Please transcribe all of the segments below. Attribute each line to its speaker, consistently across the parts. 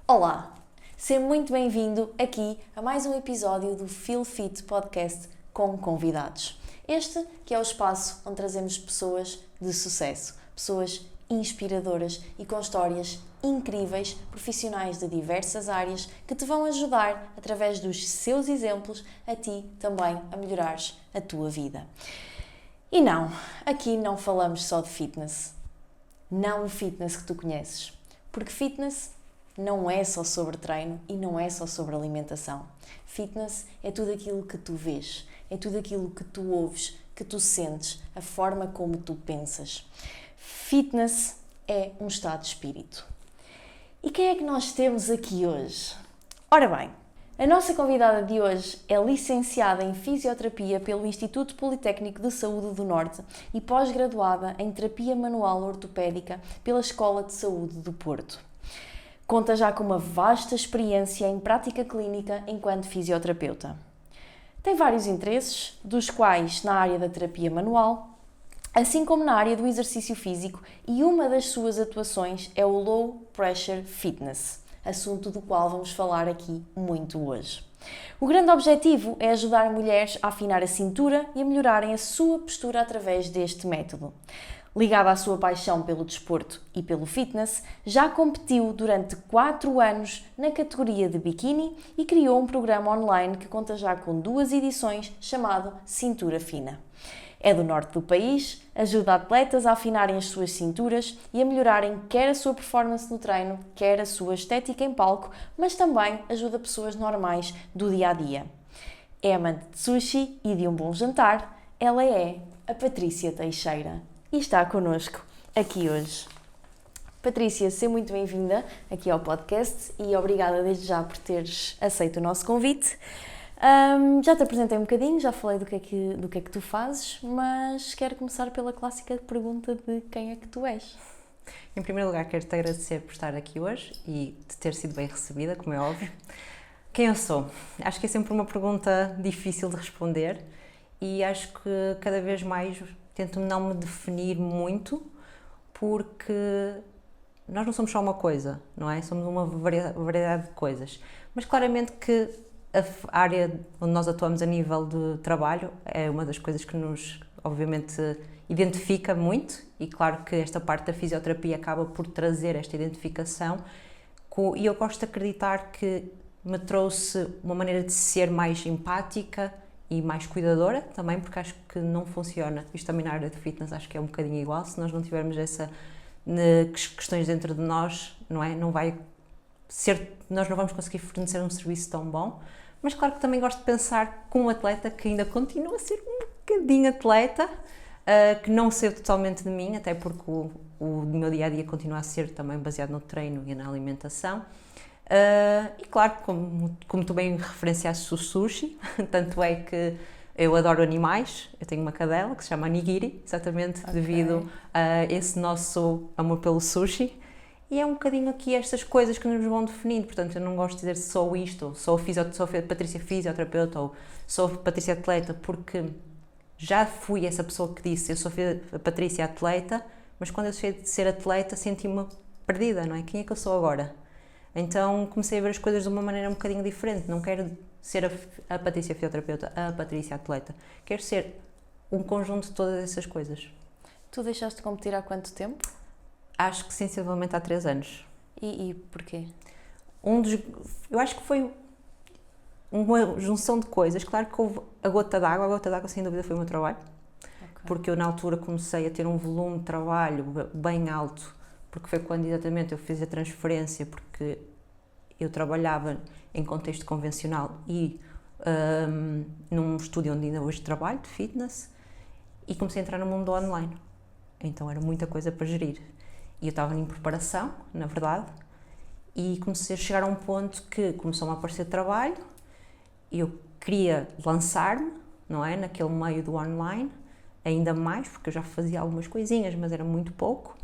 Speaker 1: Olá, seja muito bem-vindo aqui a mais um episódio do Feel Fit Podcast com convidados. Este que é o espaço onde trazemos pessoas de sucesso, pessoas inspiradoras e com histórias incríveis, profissionais de diversas áreas que te vão ajudar, através dos seus exemplos, a ti também a melhorares a tua vida. E não, aqui não falamos só de fitness. Não o fitness que tu conheces. Porque fitness não é só sobre treino e não é só sobre alimentação. Fitness é tudo aquilo que tu vês, é tudo aquilo que tu ouves, que tu sentes, a forma como tu pensas. Fitness é um estado de espírito. E quem é que nós temos aqui hoje? Ora bem, a nossa convidada de hoje é licenciada em Fisioterapia pelo Instituto Politécnico de Saúde do Norte e pós-graduada em Terapia Manual Ortopédica pela Escola de Saúde do Porto. Conta já com uma vasta experiência em prática clínica enquanto fisioterapeuta. Tem vários interesses, dos quais na área da terapia manual, assim como na área do exercício físico, e uma das suas atuações é o Low Pressure Fitness, assunto do qual vamos falar aqui muito hoje. O grande objetivo é ajudar mulheres a afinar a cintura e a melhorarem a sua postura através deste método. Ligada à sua paixão pelo desporto e pelo fitness, já competiu durante 4 anos na categoria de biquíni e criou um programa online que conta já com 2 edições chamado Cintura Fina. É do norte do país, ajuda atletas a afinarem as suas cinturas e a melhorarem quer a sua performance no treino, quer a sua estética em palco, mas também ajuda pessoas normais do dia-a-dia. É amante de sushi e de um bom jantar, ela é a Patrícia Teixeira e está connosco aqui hoje. Patrícia, seja muito bem-vinda aqui ao podcast e obrigada desde já por teres aceito o nosso convite. Já te apresentei um bocadinho, já falei do que é que tu fazes, mas quero começar pela clássica pergunta de quem é que tu és.
Speaker 2: Em primeiro lugar, quero-te agradecer por estar aqui hoje e de ter sido bem recebida, como é óbvio. Quem eu sou? Acho que é sempre uma pergunta difícil de responder e acho que cada vez mais tento não me definir muito, porque nós não somos só uma coisa, não é? Somos uma variedade de coisas. Mas claramente que a área onde nós atuamos a nível de trabalho é uma das coisas que nos, obviamente, identifica muito, e claro que esta parte da fisioterapia acaba por trazer esta identificação, e eu gosto de acreditar que me trouxe uma maneira de ser mais empática e mais cuidadora também, porque acho que não funciona, isto também na área de fitness acho que é um bocadinho igual, se nós não tivermos questões dentro de nós, não é? Nós não vamos conseguir fornecer um serviço tão bom. Mas claro que também gosto de pensar como um atleta que ainda continua a ser um bocadinho atleta, que não saiu totalmente de mim, até porque o meu dia-a-dia continua a ser também baseado no treino e na alimentação. E claro, como tu bem referenciaste o sushi, tanto é que eu adoro animais, eu tenho uma cadela que se chama Nigiri, exatamente devido a esse nosso amor pelo sushi. E é um bocadinho aqui estas coisas que nos vão definindo, portanto eu não gosto de dizer sou isto, sou a Patrícia fisioterapeuta ou sou a Patrícia atleta, porque já fui essa pessoa que disse eu sou a Patrícia atleta, mas quando eu deixei de ser atleta senti-me perdida, não é? Quem é que eu sou agora? Então comecei a ver as coisas de uma maneira um bocadinho diferente, não quero ser a Patrícia fisioterapeuta, a Patrícia atleta, quero ser um conjunto de todas essas coisas.
Speaker 1: Tu deixaste de competir há quanto tempo?
Speaker 2: Acho que sensivelmente há 3 anos.
Speaker 1: E porquê?
Speaker 2: Eu acho que foi uma junção de coisas. Claro que houve a gota d'água sem dúvida foi o meu trabalho. Porque eu na altura comecei a ter um volume de trabalho bem alto, porque foi quando exatamente eu fiz a transferência, porque eu trabalhava em contexto convencional e num estúdio onde ainda hoje trabalho, de fitness, e comecei a entrar no mundo online. Então era muita coisa para gerir. E eu estava em preparação, na verdade, e comecei a chegar a um ponto que começou-me a aparecer trabalho, e eu queria lançar-me, não é, naquele meio do online, ainda mais, porque eu já fazia algumas coisinhas, mas era muito pouco,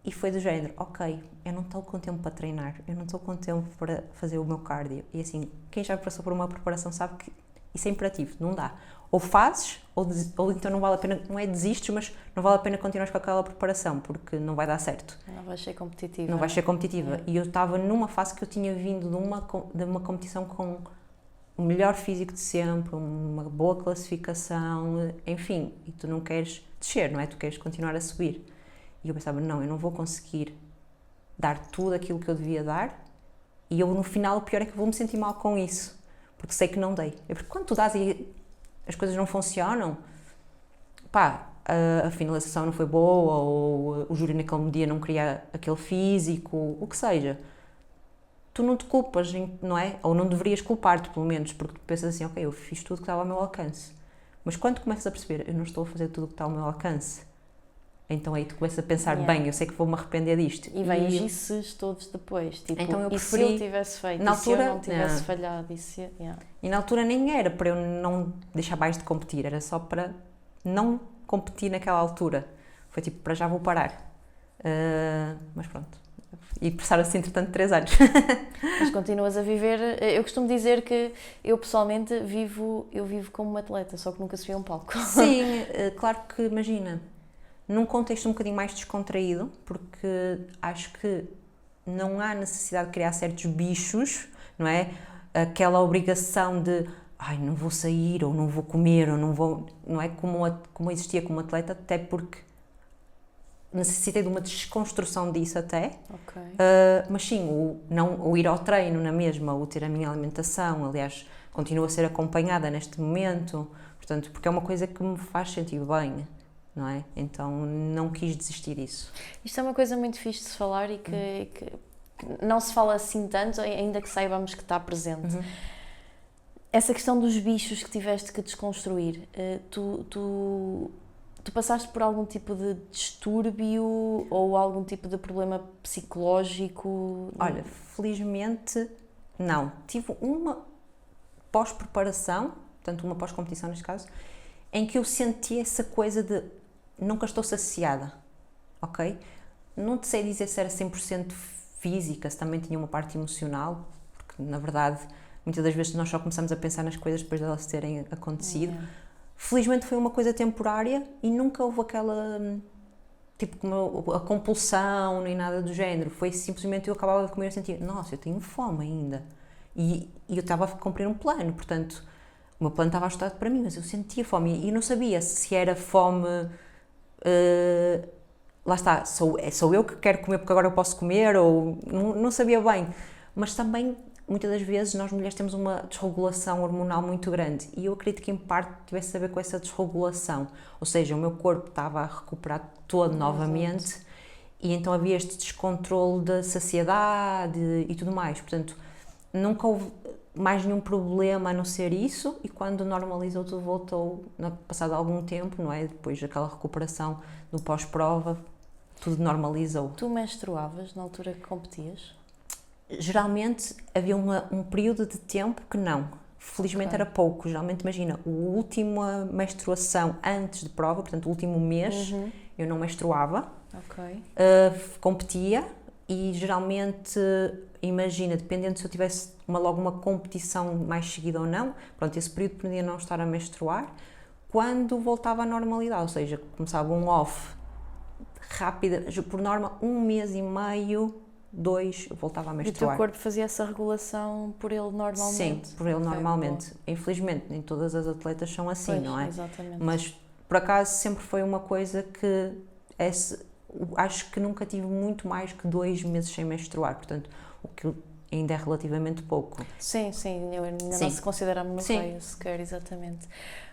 Speaker 2: e foi do género, ok, eu não estou com tempo para treinar, eu não estou com tempo para fazer o meu cardio, e assim, quem já passou por uma preparação sabe que Isso é imperativo, não dá. Ou fazes, ou então não vale a pena, não é desistes, mas não vale a pena continuar com aquela preparação, porque não vai dar certo.
Speaker 1: Não vais ser competitiva.
Speaker 2: Não vais ser competitiva. E eu estava numa fase que eu tinha vindo de uma competição com o melhor físico de sempre, uma boa classificação, enfim, e tu não queres descer, não é? Tu queres continuar a subir. E eu pensava, não, eu não vou conseguir dar tudo aquilo que eu devia dar, e eu no final o pior é que vou me sentir mal com isso, porque sei que não dei. É porque quando tu dás e as coisas não funcionam, pá, a finalização não foi boa, ou o júri naquele dia não queria aquele físico, o que seja, tu não te culpas, não é? Ou não deverias culpar-te, pelo menos, porque tu pensas assim, ok, eu fiz tudo o que estava ao meu alcance. Mas quando começas a perceber, eu não estou a fazer tudo o que está ao meu alcance, então aí tu começas a pensar, bem, eu sei que vou-me arrepender disto.
Speaker 1: E vem os isses todos depois, tipo,
Speaker 2: então eu
Speaker 1: preferi, e se eu tivesse feito,
Speaker 2: na
Speaker 1: altura,
Speaker 2: altura,
Speaker 1: se eu não tivesse falhado, isso,
Speaker 2: E na altura nem era para eu não deixar mais de competir, era só para não competir naquela altura. Foi tipo, para já vou parar. Mas pronto. E passaram-se, entretanto, 3 anos.
Speaker 1: Mas continuas a viver. Eu costumo dizer que eu pessoalmente vivo como uma atleta, só que nunca subi a um palco.
Speaker 2: Sim, claro que imagina, num contexto um bocadinho mais descontraído, porque acho que não há necessidade de criar certos bichos, não é? Aquela obrigação de ai, não vou sair, ou não vou comer, ou não vou. Não é como existia como atleta, até porque necessitei de uma desconstrução disso até, mas sim, o ir ao treino na mesma, o ter a minha alimentação, aliás, continuo a ser acompanhada neste momento, portanto, porque é uma coisa que me faz sentir bem, não é? Então não quis desistir disso.
Speaker 1: Isto é uma coisa muito fixe de se falar e que não se fala assim tanto, ainda que saibamos que está presente. Essa questão dos bichos que tiveste que desconstruir, tu passaste por algum tipo de distúrbio ou algum tipo de problema psicológico?
Speaker 2: Olha, felizmente não. Tive uma pós-preparação, portanto uma pós-competição neste caso, em que eu senti essa coisa de nunca estou saciada, ok? Não te sei dizer se era 100% física, se também tinha uma parte emocional, porque na verdade muitas das vezes nós só começamos a pensar nas coisas depois de elas terem acontecido. Felizmente foi uma coisa temporária e nunca houve aquela, tipo, a compulsão nem nada do género. Foi simplesmente eu acabava de comer e sentia, nossa, eu tenho fome ainda. E eu estava a cumprir um plano, portanto, o meu plano estava ajustado para mim, mas eu sentia fome e não sabia se era fome, lá está, sou eu que quero comer porque agora eu posso comer, ou não sabia bem. Mas também muitas das vezes nós mulheres temos uma desregulação hormonal muito grande e eu acredito que em parte tivesse a ver com essa desregulação, ou seja, o meu corpo estava a recuperar todo novamente e então havia este descontrole da saciedade e tudo mais, portanto nunca houve mais nenhum problema a não ser isso e quando normalizou tudo voltou, passado algum tempo, não é? Depois daquela recuperação do pós-prova, tudo normalizou.
Speaker 1: Tu menstruavas na altura que competias?
Speaker 2: Geralmente havia um período de tempo que não, felizmente era pouco, geralmente imagina, a última menstruação antes de prova, portanto o último mês, eu não menstruava, competia e geralmente, imagina, dependendo se eu tivesse logo uma competição mais seguida ou não, pronto, esse período podia não estar a menstruar, quando voltava à normalidade, ou seja, começava um off rápido, por norma 1 mês e meio, 2, eu voltava a menstruar.
Speaker 1: E o teu corpo fazia essa regulação por ele normalmente?
Speaker 2: Sim, por ele normalmente. Infelizmente, nem todas as atletas são assim,
Speaker 1: pois,
Speaker 2: não é?
Speaker 1: Exatamente.
Speaker 2: Mas, por acaso, sempre foi uma coisa que acho que nunca tive muito mais que 2 meses sem menstruar, portanto, o que ainda é relativamente pouco.
Speaker 1: Sim, ainda não se considera menopausa sequer, exatamente.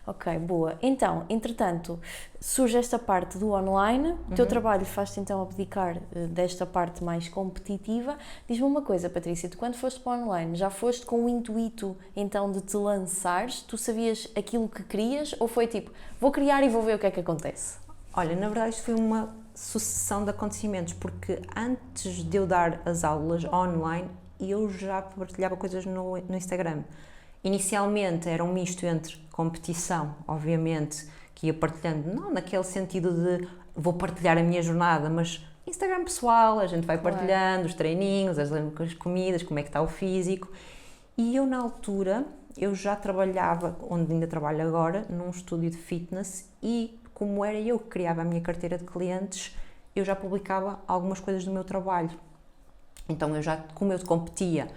Speaker 1: Ok, boa. Então, entretanto, surge esta parte do online, o teu trabalho faz-te então abdicar desta parte mais competitiva. Diz-me uma coisa, Patrícia, tu quando foste para o online, já foste com o intuito então de te lançares? Tu sabias aquilo que querias ou foi tipo, vou criar e vou ver o que é que acontece?
Speaker 2: Olha, na verdade isto foi uma sucessão de acontecimentos, porque antes de eu dar as aulas online, eu já partilhava coisas no Instagram. Inicialmente era um misto entre competição, obviamente, que ia partilhando, não naquele sentido de vou partilhar a minha jornada, mas Instagram pessoal, a gente vai partilhando os treininhos, as comidas, como é que está o físico. E eu na altura, eu já trabalhava, onde ainda trabalho agora, num estúdio de fitness e como era eu que criava a minha carteira de clientes, eu já publicava algumas coisas do meu trabalho. Então como eu competia,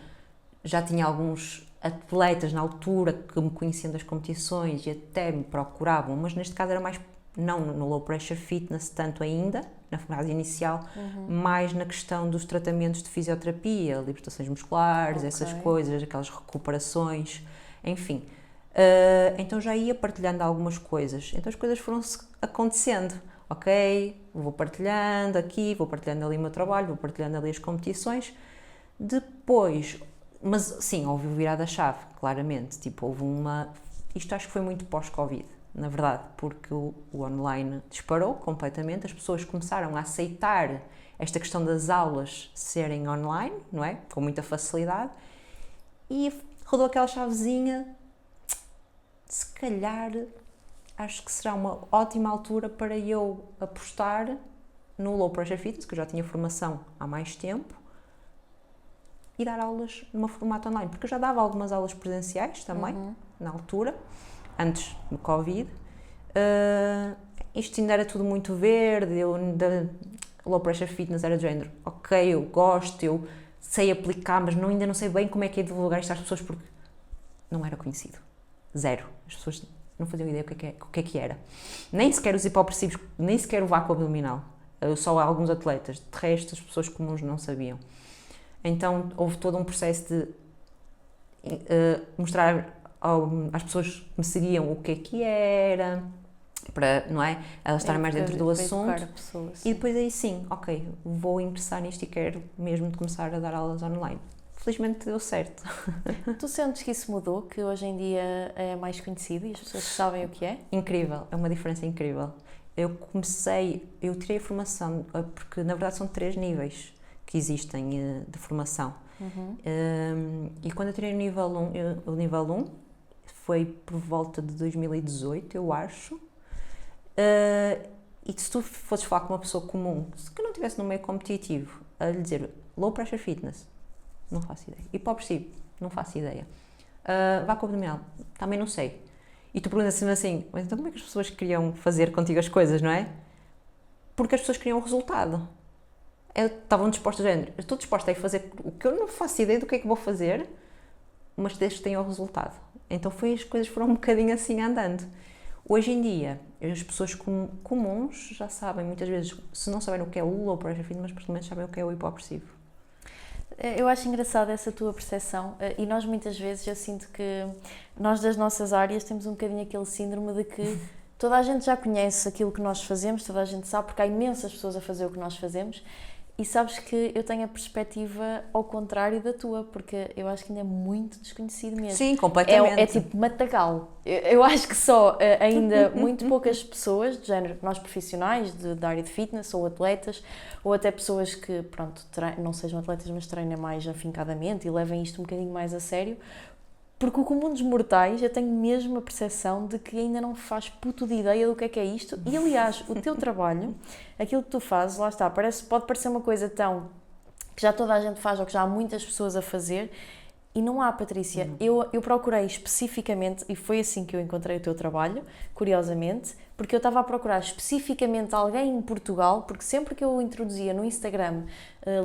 Speaker 2: já tinha alguns atletas na altura que me conheciam das competições e até me procuravam, mas neste caso era mais, não no low pressure fitness tanto ainda, na fase inicial, mais na questão dos tratamentos de fisioterapia, libertações musculares, essas coisas, aquelas recuperações, enfim. Então já ia partilhando algumas coisas, então as coisas foram-se acontecendo, ok, vou partilhando aqui, vou partilhando ali o meu trabalho, vou partilhando ali as competições, depois, mas sim, houve o virada da chave, claramente, tipo, isto acho que foi muito pós-Covid, na verdade, porque o online disparou completamente, as pessoas começaram a aceitar esta questão das aulas serem online, não é? Com muita facilidade, e rodou aquela chavezinha, se calhar acho que será uma ótima altura para eu apostar no Low Pressure Fitness, que eu já tinha formação há mais tempo, e dar aulas numa formato online, porque eu já dava algumas aulas presenciais também, na altura, antes do Covid. Isto ainda era tudo muito verde, Low Pressure Fitness era de género, ok, eu gosto, eu sei aplicar, mas ainda não sei bem como é que é divulgar isto às pessoas, porque não era conhecido. Zero. As pessoas não faziam ideia o que é que era. Nem sequer os hipopressivos, nem sequer o vácuo abdominal. Só alguns atletas. De resto, as pessoas comuns não sabiam. Então, houve todo um processo de mostrar às pessoas que me seguiam o que é que era, para, não é? Elas estarem mais dentro do assunto. E depois aí sim, ok, vou ingressar nisto e quero mesmo de começar a dar aulas online. Felizmente deu certo.
Speaker 1: Tu sentes que isso mudou, que hoje em dia é mais conhecido e as pessoas sabem o que é?
Speaker 2: Incrível, é uma diferença incrível. Eu tirei a formação, porque na verdade são 3 níveis que existem de formação. E quando eu tirei o nível 1, foi por volta de 2018, eu acho. E se tu fosses falar com uma pessoa comum, que não estivesse no meio competitivo, a lhe dizer Low Pressure Fitness, não faço ideia. Hipopressivo, não faço ideia. Vácuo abdominal, também não sei. E tu perguntas-me assim, mas então como é que as pessoas queriam fazer contigo as coisas, não é? Porque as pessoas queriam o resultado. Estavam dispostas a género, estou disposta a ir fazer o que eu não faço ideia do que é que vou fazer, mas desde que tenha o resultado. Então as coisas foram um bocadinho assim andando. Hoje em dia, as pessoas comuns já sabem, muitas vezes, se não sabem o que é o Low Pressure Fitness, mas pelo menos sabem o que é o hipopressivo.
Speaker 1: Eu acho engraçada essa tua percepção e nós muitas vezes, eu sinto que nós das nossas áreas temos um bocadinho aquele síndrome de que toda a gente já conhece aquilo que nós fazemos, toda a gente sabe, porque há imensas pessoas a fazer o que nós fazemos. E sabes que eu tenho a perspectiva ao contrário da tua, porque eu acho que ainda é muito desconhecido mesmo.
Speaker 2: Sim, completamente.
Speaker 1: É tipo matagal. Eu acho que só ainda muito poucas pessoas, de género, nós profissionais da área de fitness, ou atletas, ou até pessoas que, pronto, não sejam atletas, mas treinem mais afincadamente e levem isto um bocadinho mais a sério, porque o comum dos mortais, eu tenho mesmo a percepção de que ainda não faz puto de ideia do que é isto. E, aliás, o teu trabalho, aquilo que tu fazes, lá está, pode parecer uma coisa tão que já toda a gente faz ou que já há muitas pessoas a fazer e não há, Patrícia. Eu procurei especificamente, e foi assim que eu encontrei o teu trabalho, curiosamente, porque eu estava a procurar especificamente alguém em Portugal, porque sempre que eu introduzia no Instagram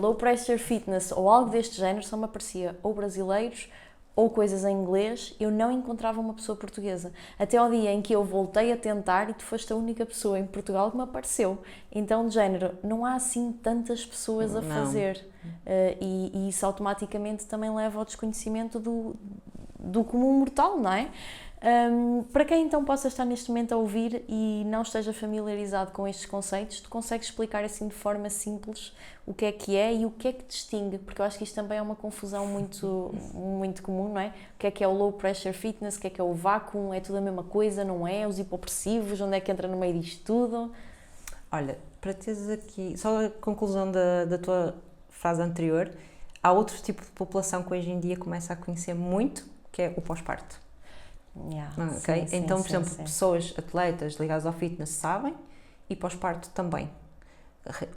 Speaker 1: Low Pressure Fitness ou algo deste género, só me aparecia ou brasileiros ou coisas em inglês, eu não encontrava uma pessoa portuguesa. Até ao dia em que eu voltei a tentar e tu foste a única pessoa em Portugal que me apareceu. Então, de género, não há assim tantas pessoas a fazer. E isso automaticamente também leva ao desconhecimento do comum mortal, não é? Para quem então possa estar neste momento a ouvir e não esteja familiarizado com estes conceitos, tu consegues explicar assim de forma simples o que é e o que é que distingue? Porque eu acho que isto também é uma confusão muito comum, não é? O que é o low pressure fitness, o que é o vácuo, é tudo a mesma coisa, não é? Os hipopressivos, onde é que entra no meio disto tudo?
Speaker 2: Olha, para teres aqui, só a conclusão da tua frase anterior, há outro tipo de população que hoje em dia começa a conhecer muito, que é o pós-parto. Okay?
Speaker 1: Sim,
Speaker 2: então, por exemplo, pessoas, atletas ligadas ao fitness sabem e pós-parto também.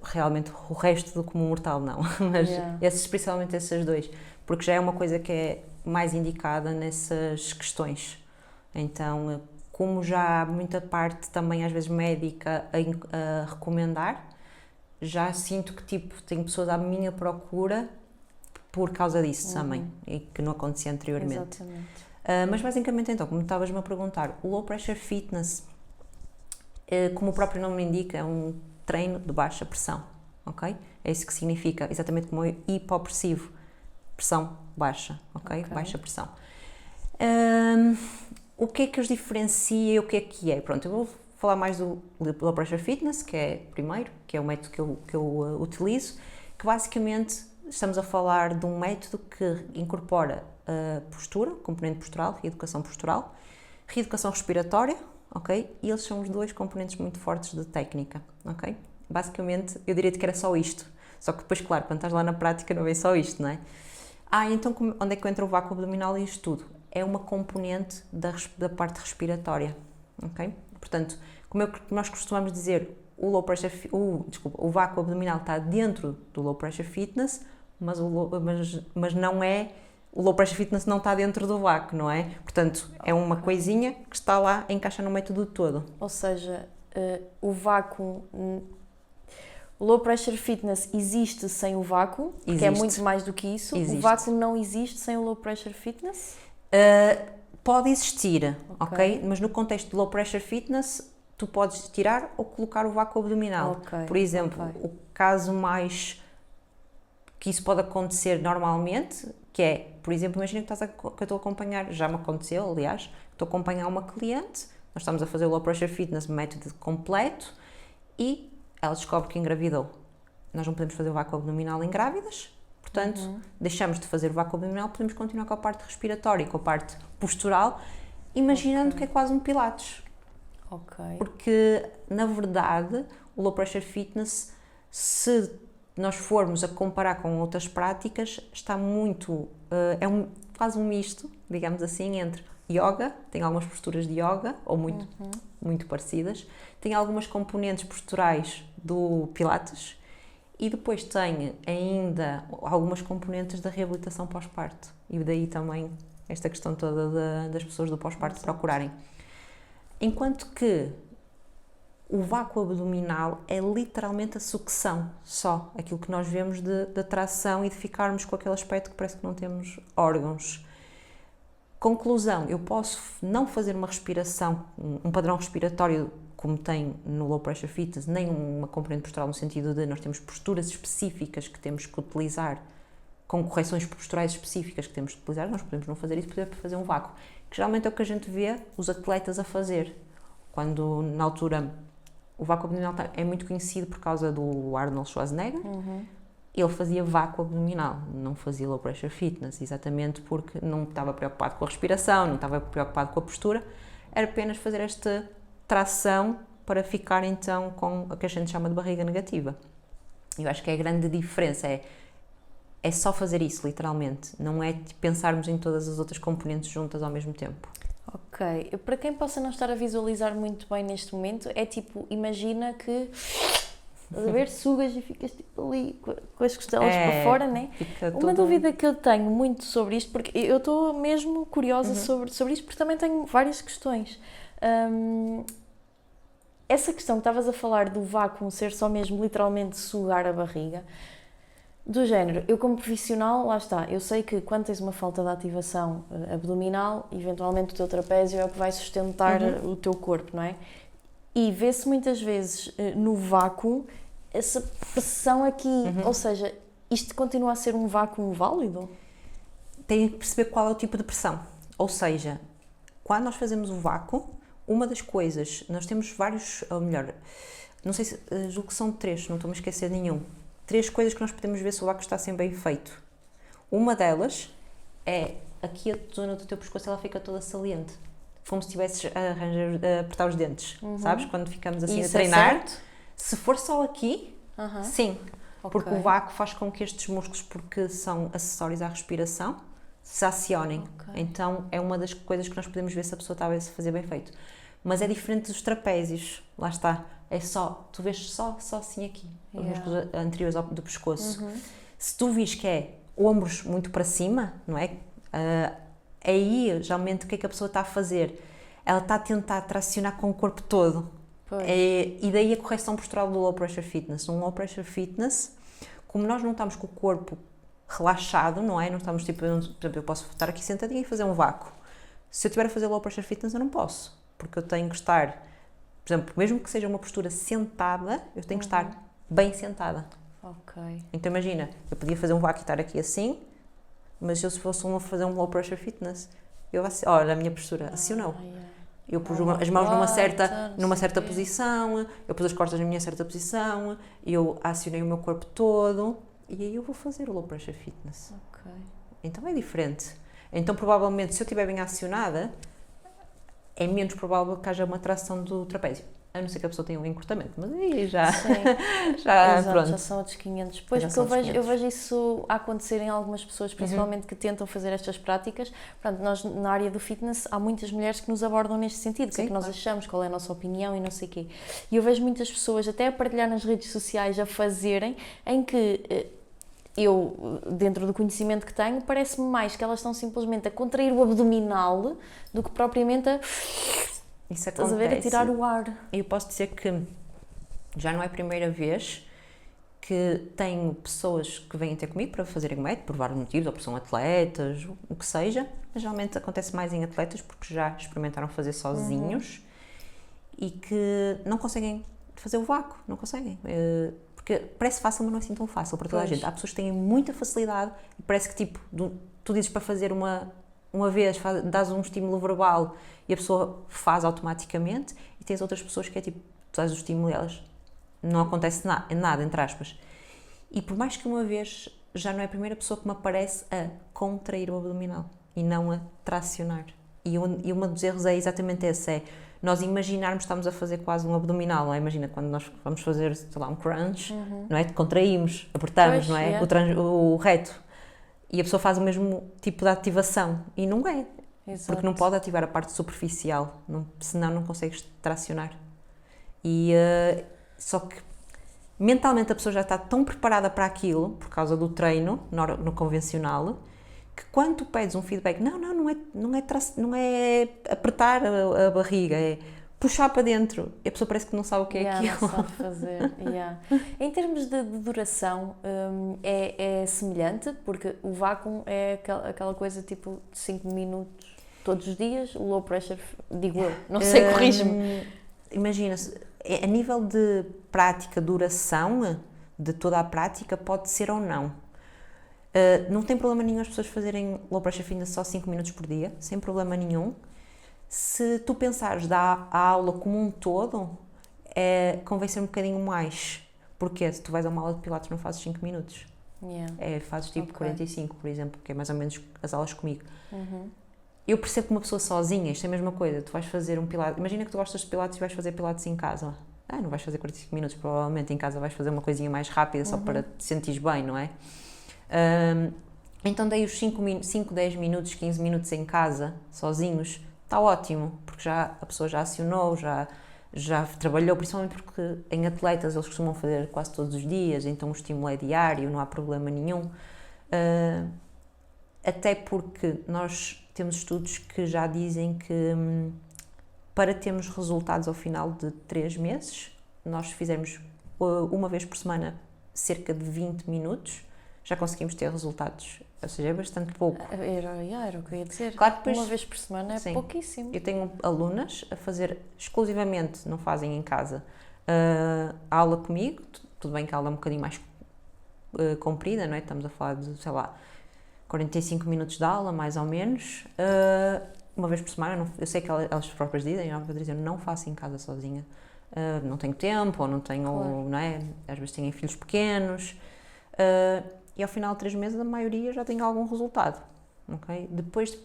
Speaker 2: Realmente o resto do comum mortal não, mas especialmente esses dois, porque já é uma coisa que mais indicada nessas questões. Então, como já há muita parte também às vezes médica a recomendar, já sinto que tipo, tenho pessoas à minha procura por causa disso também, e que não acontecia anteriormente.
Speaker 1: Exatamente.
Speaker 2: Mas basicamente então, como estavas-me a perguntar, o Low Pressure Fitness, como o próprio nome indica, é um treino de baixa pressão, ok? É isso que significa, exatamente como é hipopressivo, pressão baixa, ok? Baixa pressão. O que é que os diferencia e o que é? Pronto, eu vou falar mais do Low Pressure Fitness, que é primeiro, que é o método que eu utilizo, que basicamente estamos a falar de um método que incorpora postura, componente postural, reeducação postural, reeducação respiratória, ok? E eles são os dois componentes muito fortes de técnica, ok? Basicamente, eu diria que era só isto. Só que depois, claro, quando estás lá na prática não é só isto, não é? Então onde é que entra o vácuo abdominal e isto tudo? É uma componente da parte respiratória, ok? Portanto, como nós costumamos dizer, o vácuo abdominal está dentro do Low Pressure Fitness, mas não é, o Low Pressure Fitness não está dentro do vácuo, não é? Portanto, é uma coisinha que está lá, encaixa no método todo.
Speaker 1: Ou seja, o vácuo... O Low Pressure Fitness existe sem o vácuo, que é muito mais do que isso.
Speaker 2: Existe.
Speaker 1: O vácuo não existe sem o Low Pressure Fitness?
Speaker 2: Pode existir, ok? Mas no contexto do Low Pressure Fitness, tu podes tirar ou colocar o vácuo abdominal. Por exemplo, o caso mais que isso pode acontecer normalmente, que é, por exemplo, imagina que eu estou a acompanhar, já me aconteceu, aliás, estou a acompanhar uma cliente, nós estamos a fazer o Low Pressure Fitness método completo e ela descobre que engravidou. Nós não podemos fazer o vácuo abdominal em grávidas, portanto, deixamos de fazer o vácuo abdominal, podemos continuar com a parte respiratória e com a parte postural, imaginando que é quase um pilates. Porque, na verdade, o Low Pressure Fitness, se nós formos a comparar com outras práticas, está muito... quase um misto, digamos assim, entre yoga, tem algumas posturas de yoga, ou muito parecidas, tem algumas componentes posturais do Pilates e depois tem ainda algumas componentes da reabilitação pós-parto. E daí também esta questão toda das pessoas do pós-parto procurarem. Enquanto que o vácuo abdominal é literalmente a sucção, só aquilo que nós vemos de tração e de ficarmos com aquele aspecto que parece que não temos órgãos. Conclusão, eu posso não fazer uma respiração, um padrão respiratório como tem no Low Pressure Fitness, nem uma componente postural no sentido de nós temos posturas específicas que temos que utilizar, com correções posturais específicas que temos que utilizar, nós podemos não fazer isso, podemos fazer um vácuo, que geralmente é o que a gente vê os atletas a fazer, quando na altura o vácuo abdominal é muito conhecido por causa do Arnold Schwarzenegger. Ele fazia vácuo abdominal, não fazia Low Pressure Fitness, exatamente porque não estava preocupado com a respiração, não estava preocupado com a postura, era apenas fazer esta tração para ficar então com o que a gente chama de barriga negativa. Eu acho que a grande diferença é só fazer isso, literalmente, não é pensarmos em todas as outras componentes juntas ao mesmo tempo.
Speaker 1: Ok, para quem possa não estar a visualizar muito bem neste momento, é tipo, imagina que a ver, sugas e ficas tipo ali com as costelas para fora, né? Uma dúvida que eu tenho muito sobre isto, porque eu estou mesmo curiosa sobre isto, porque também tenho várias questões. Essa questão que estavas a falar do vácuo ser só mesmo literalmente sugar a barriga, do género, eu como profissional, lá está, eu sei que quando tens uma falta de ativação abdominal, eventualmente o teu trapézio é o que vai sustentar o teu corpo, não é? E vê-se muitas vezes no vácuo essa pressão aqui, ou seja, isto continua a ser um vácuo válido?
Speaker 2: Tem que perceber qual é o tipo de pressão, ou seja, quando nós fazemos o vácuo, uma das coisas, nós temos vários, ou melhor, não sei se, julgo que são 3, não estou-me a esquecer de nenhum, 3 coisas que nós podemos ver se o vácuo está sempre bem feito. Uma delas é, aqui a zona do teu pescoço, ela fica toda saliente, como se estivesses a apertar os dentes, sabes? Quando ficamos assim a treinar. Se for só aqui, sim, porque o vácuo faz com que estes músculos, porque são acessórios à respiração, se acionem. Então é uma das coisas que nós podemos ver se a pessoa está a fazer bem feito. Mas é diferente dos trapézios, lá está, é só, tu vês só assim aqui, os músculos anteriores do pescoço. Se tu vis que é ombros muito para cima, não é? Aí, geralmente, o que é que a pessoa está a fazer? Ela está a tentar tracionar com o corpo todo. E daí a correção postural do Low Pressure Fitness. No Low Pressure Fitness, como nós não estamos com o corpo relaxado, não é? Não estamos tipo, por exemplo, eu posso estar aqui sentadinha e fazer um vácuo. Se eu estiver a fazer Low Pressure Fitness, eu não posso. Porque eu tenho que estar, por exemplo, mesmo que seja uma postura sentada, eu tenho que estar bem sentada.
Speaker 1: Ok.
Speaker 2: Então imagina, eu podia fazer um vácuo e estar aqui assim, mas se fosse fazer um Low Pressure Fitness, olha a minha postura, acionou. Eu pus as mãos numa certa posição, eu pus as costas na minha certa posição, eu acionei o meu corpo todo e aí eu vou fazer o Low Pressure Fitness.
Speaker 1: Ok.
Speaker 2: Então é diferente. Então provavelmente se eu estiver bem acionada, é menos provável que haja uma tração do trapézio. A não ser que a pessoa tenha um encurtamento, mas aí já...
Speaker 1: já são outros 500. Pois, porque eu vejo isso a acontecer em algumas pessoas, principalmente que tentam fazer estas práticas. Portanto, nós na área do fitness há muitas mulheres que nos abordam neste sentido, o que é que nós achamos, qual é a nossa opinião e não sei o quê. E eu vejo muitas pessoas até a partilhar nas redes sociais, a fazerem, em que... eu, dentro do conhecimento que tenho, parece-me mais que elas estão simplesmente a contrair o abdominal do que propriamente a...
Speaker 2: Isso
Speaker 1: Estás a ver? A tirar o ar.
Speaker 2: Eu posso dizer que já não é a primeira vez que tenho pessoas que vêm ter comigo para fazerem método, por vários motivos, ou porque são atletas, o que seja, mas geralmente acontece mais em atletas porque já experimentaram fazer sozinhos e que não conseguem fazer o vácuo, não conseguem. Porque parece fácil, mas não é assim tão fácil para toda a gente. Há pessoas que têm muita facilidade e parece que tipo, tu dizes para fazer uma vez, dás um estímulo verbal e a pessoa faz automaticamente, e tens outras pessoas que é tipo, tu dás o estímulo e elas não acontece nada, entre aspas. E por mais que uma vez, já não é a primeira pessoa que me aparece a contrair o abdominal e não a tracionar. E um dos erros é exatamente esse, é nós imaginarmos que estamos a fazer quase um abdominal, não é? Imagina quando nós vamos fazer, sei lá, um crunch, não é? Contraímos, apertamos, não é? O reto. E a pessoa faz o mesmo tipo de ativação. E não é. Exato. Porque não pode ativar a parte superficial, senão não consegues tracionar. Só que mentalmente a pessoa já está tão preparada para aquilo, por causa do treino no convencional, que quando tu pedes um feedback, não é apertar a barriga, é puxar para dentro. E a pessoa parece que não sabe o que é aquilo.
Speaker 1: Não sabe fazer. Em termos de duração, é semelhante, porque o vácuo é aquela coisa tipo de 5 minutos todos os dias, o low pressure, digo eu, não sei, corrige-me.
Speaker 2: Imagina-se, a nível de prática, duração de toda a prática, pode ser ou não. Não tem problema nenhum as pessoas fazerem low pressure fitness só 5 minutos por dia, sem problema nenhum. Se tu pensares a aula como um todo, convém ser um bocadinho mais. Porque se tu vais a uma aula de pilates não fazes 5 minutos. Fazes tipo 45, por exemplo, que é mais ou menos as aulas comigo. Eu percebo que uma pessoa sozinha, isto é a mesma coisa, tu vais fazer um pilates, imagina que tu gostas de pilates e vais fazer pilates em casa. Não vais fazer 45 minutos, provavelmente em casa vais fazer uma coisinha mais rápida só para te sentires bem, não é? Então dei os 5, 10 minutos, 15 minutos em casa, sozinhos, está ótimo, porque a pessoa já acionou, já trabalhou, principalmente porque em atletas eles costumam fazer quase todos os dias, então o estímulo é diário, não há problema nenhum. Até porque nós temos estudos que já dizem que para termos resultados ao final de 3 meses, nós fizermos uma vez por semana cerca de 20 minutos, já conseguimos ter resultados. Ou seja, é bastante pouco.
Speaker 1: Era o que eu ia dizer.
Speaker 2: Claro, depois,
Speaker 1: uma vez por semana é pouquíssimo.
Speaker 2: Eu tenho alunas a fazer exclusivamente, não fazem em casa, a aula comigo. Tudo bem que a aula é um bocadinho mais comprida, não é? Estamos a falar de, sei lá, 45 minutos de aula, mais ou menos. Uma vez por semana, eu sei que elas próprias dizem, eu não faço em casa sozinha. Não tenho tempo, ou não tenho, não é? Às vezes têm filhos pequenos. E ao final de 3 meses a maioria já tem algum resultado, ok? Depois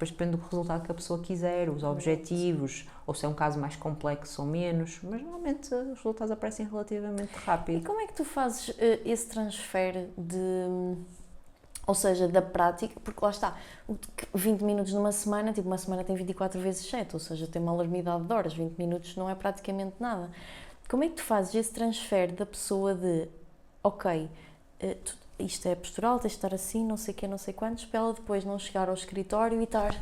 Speaker 2: depende do resultado que a pessoa quiser, os objetivos, ou se é um caso mais complexo ou menos, mas normalmente os resultados aparecem relativamente rápido.
Speaker 1: E como é que tu fazes esse transfer ou seja, da prática, porque lá está, 20 minutos numa semana, tipo uma semana tem 24 vezes 7, ou seja, tem uma alarmidade de horas, 20 minutos não é praticamente nada. Como é que tu fazes esse transfer da pessoa de, ok, isto é postural, tens de estar assim, não sei o quê, não sei quantos, para ela depois não chegar ao escritório e estar...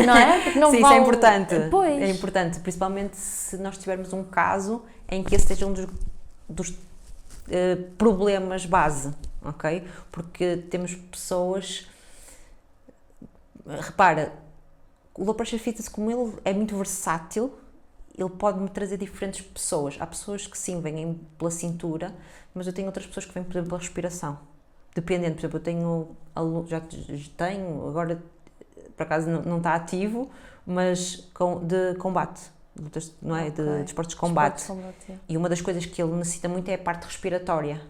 Speaker 1: Não é? Porque não
Speaker 2: sim,
Speaker 1: vão...
Speaker 2: isso é importante.
Speaker 1: Pois.
Speaker 2: É importante, principalmente se nós tivermos um caso em que esse seja um dos problemas base, ok? Porque temos pessoas... Repara, o Low Pressure Fitness, como ele é muito versátil, ele pode-me trazer diferentes pessoas. Há pessoas que sim, vêm pela cintura, mas eu tenho outras pessoas que vêm, por exemplo, pela respiração. Dependendo, por exemplo, eu tenho, já tenho, agora por acaso não está ativo, mas de combate, não é?
Speaker 1: Ok.
Speaker 2: De desportos de combate.
Speaker 1: Desportos de combate,
Speaker 2: E uma das coisas que ele necessita muito é a parte respiratória.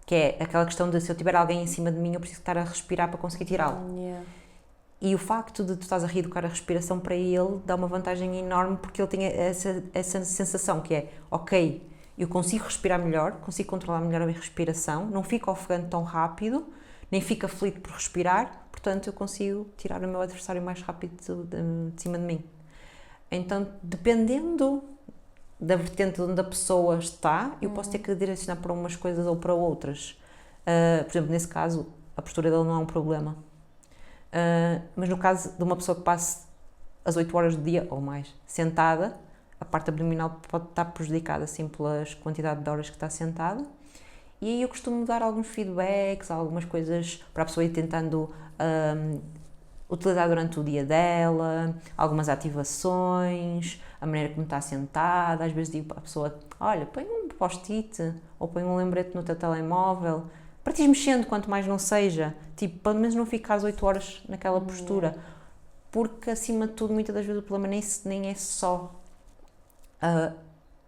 Speaker 2: Que é aquela questão de se eu tiver alguém em cima de mim, eu preciso estar a respirar para conseguir tirá-lo.
Speaker 1: Yeah.
Speaker 2: E o facto de tu estás a reeducar a respiração para ele dá uma vantagem enorme, porque ele tem essa sensação que é, ok, eu consigo respirar melhor, consigo controlar melhor a minha respiração, não fico ofegante tão rápido, nem fico aflito por respirar, portanto eu consigo tirar o meu adversário mais rápido de cima de mim. Então, dependendo da vertente onde a pessoa está, eu posso ter que direcionar para umas coisas ou para outras. Por exemplo, nesse caso, a postura dele não é um problema. Mas no caso de uma pessoa que passe as 8 horas do dia ou mais sentada, a parte abdominal pode estar prejudicada assim pela quantidade de horas que está sentada, e aí eu costumo dar alguns feedbacks, algumas coisas para a pessoa ir tentando utilizar durante o dia dela, algumas ativações, a maneira como está sentada. Às vezes digo para a pessoa, olha, põe um post-it ou põe um lembrete no teu telemóvel, para te ir mexendo, quanto mais não seja, tipo, pelo menos não ficar às 8 horas naquela postura, porque acima de tudo, muitas das vezes o problema nem é só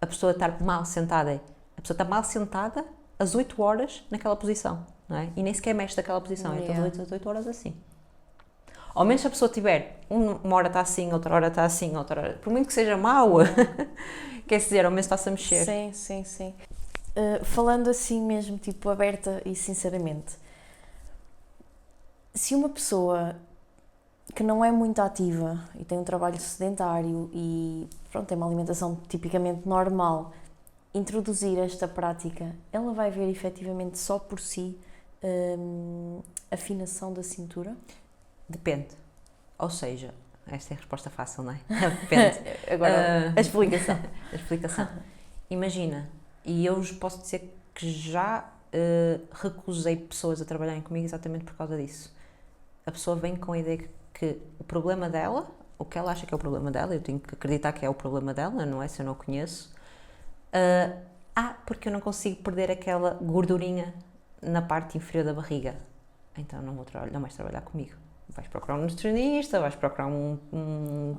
Speaker 2: a pessoa estar mal sentada, a pessoa está mal sentada às 8 horas naquela posição, não é? E nem sequer mexe daquela posição, então às 8 horas assim. Ao menos se a pessoa tiver, uma hora está assim, outra hora está assim, outra hora, por muito que seja mau, quer dizer, ao menos está-se a mexer.
Speaker 1: Sim. Falando assim mesmo, tipo, aberta e sinceramente, se uma pessoa que não é muito ativa e tem um trabalho sedentário e pronto, tem uma alimentação tipicamente normal, introduzir esta prática, ela vai ver efetivamente só por si afinação da cintura?
Speaker 2: Depende. Ou seja, esta é a resposta fácil, não é? Depende.
Speaker 1: Agora, a explicação.
Speaker 2: A explicação. Imagina, e eu posso dizer que já recusei pessoas a trabalharem comigo exatamente por causa disso. A pessoa vem com a ideia que o problema dela, o que ela acha que é o problema dela, eu tenho que acreditar que é o problema dela, não é? Se eu não conheço. Porque eu não consigo perder aquela gordurinha na parte inferior da barriga. Então não vais trabalhar comigo. Vais procurar um nutricionista, vais procurar um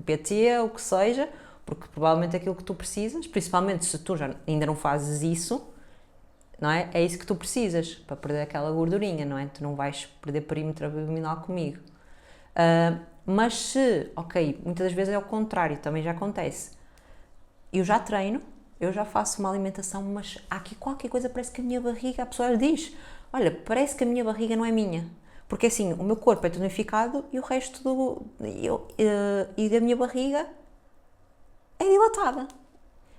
Speaker 2: PT, o que seja, porque provavelmente aquilo que tu precisas, principalmente se tu ainda não fazes isso, não é? É isso que tu precisas para perder aquela gordurinha, não é? Tu não vais perder perímetro abdominal comigo. Mas se, muitas das vezes é o contrário, também já acontece. Eu já treino, eu já faço uma alimentação, mas há aqui qualquer coisa, parece que a minha barriga, a pessoa diz, olha, parece que a minha barriga não é minha. Porque assim, o meu corpo é tonificado e o resto e da minha barriga é dilatada.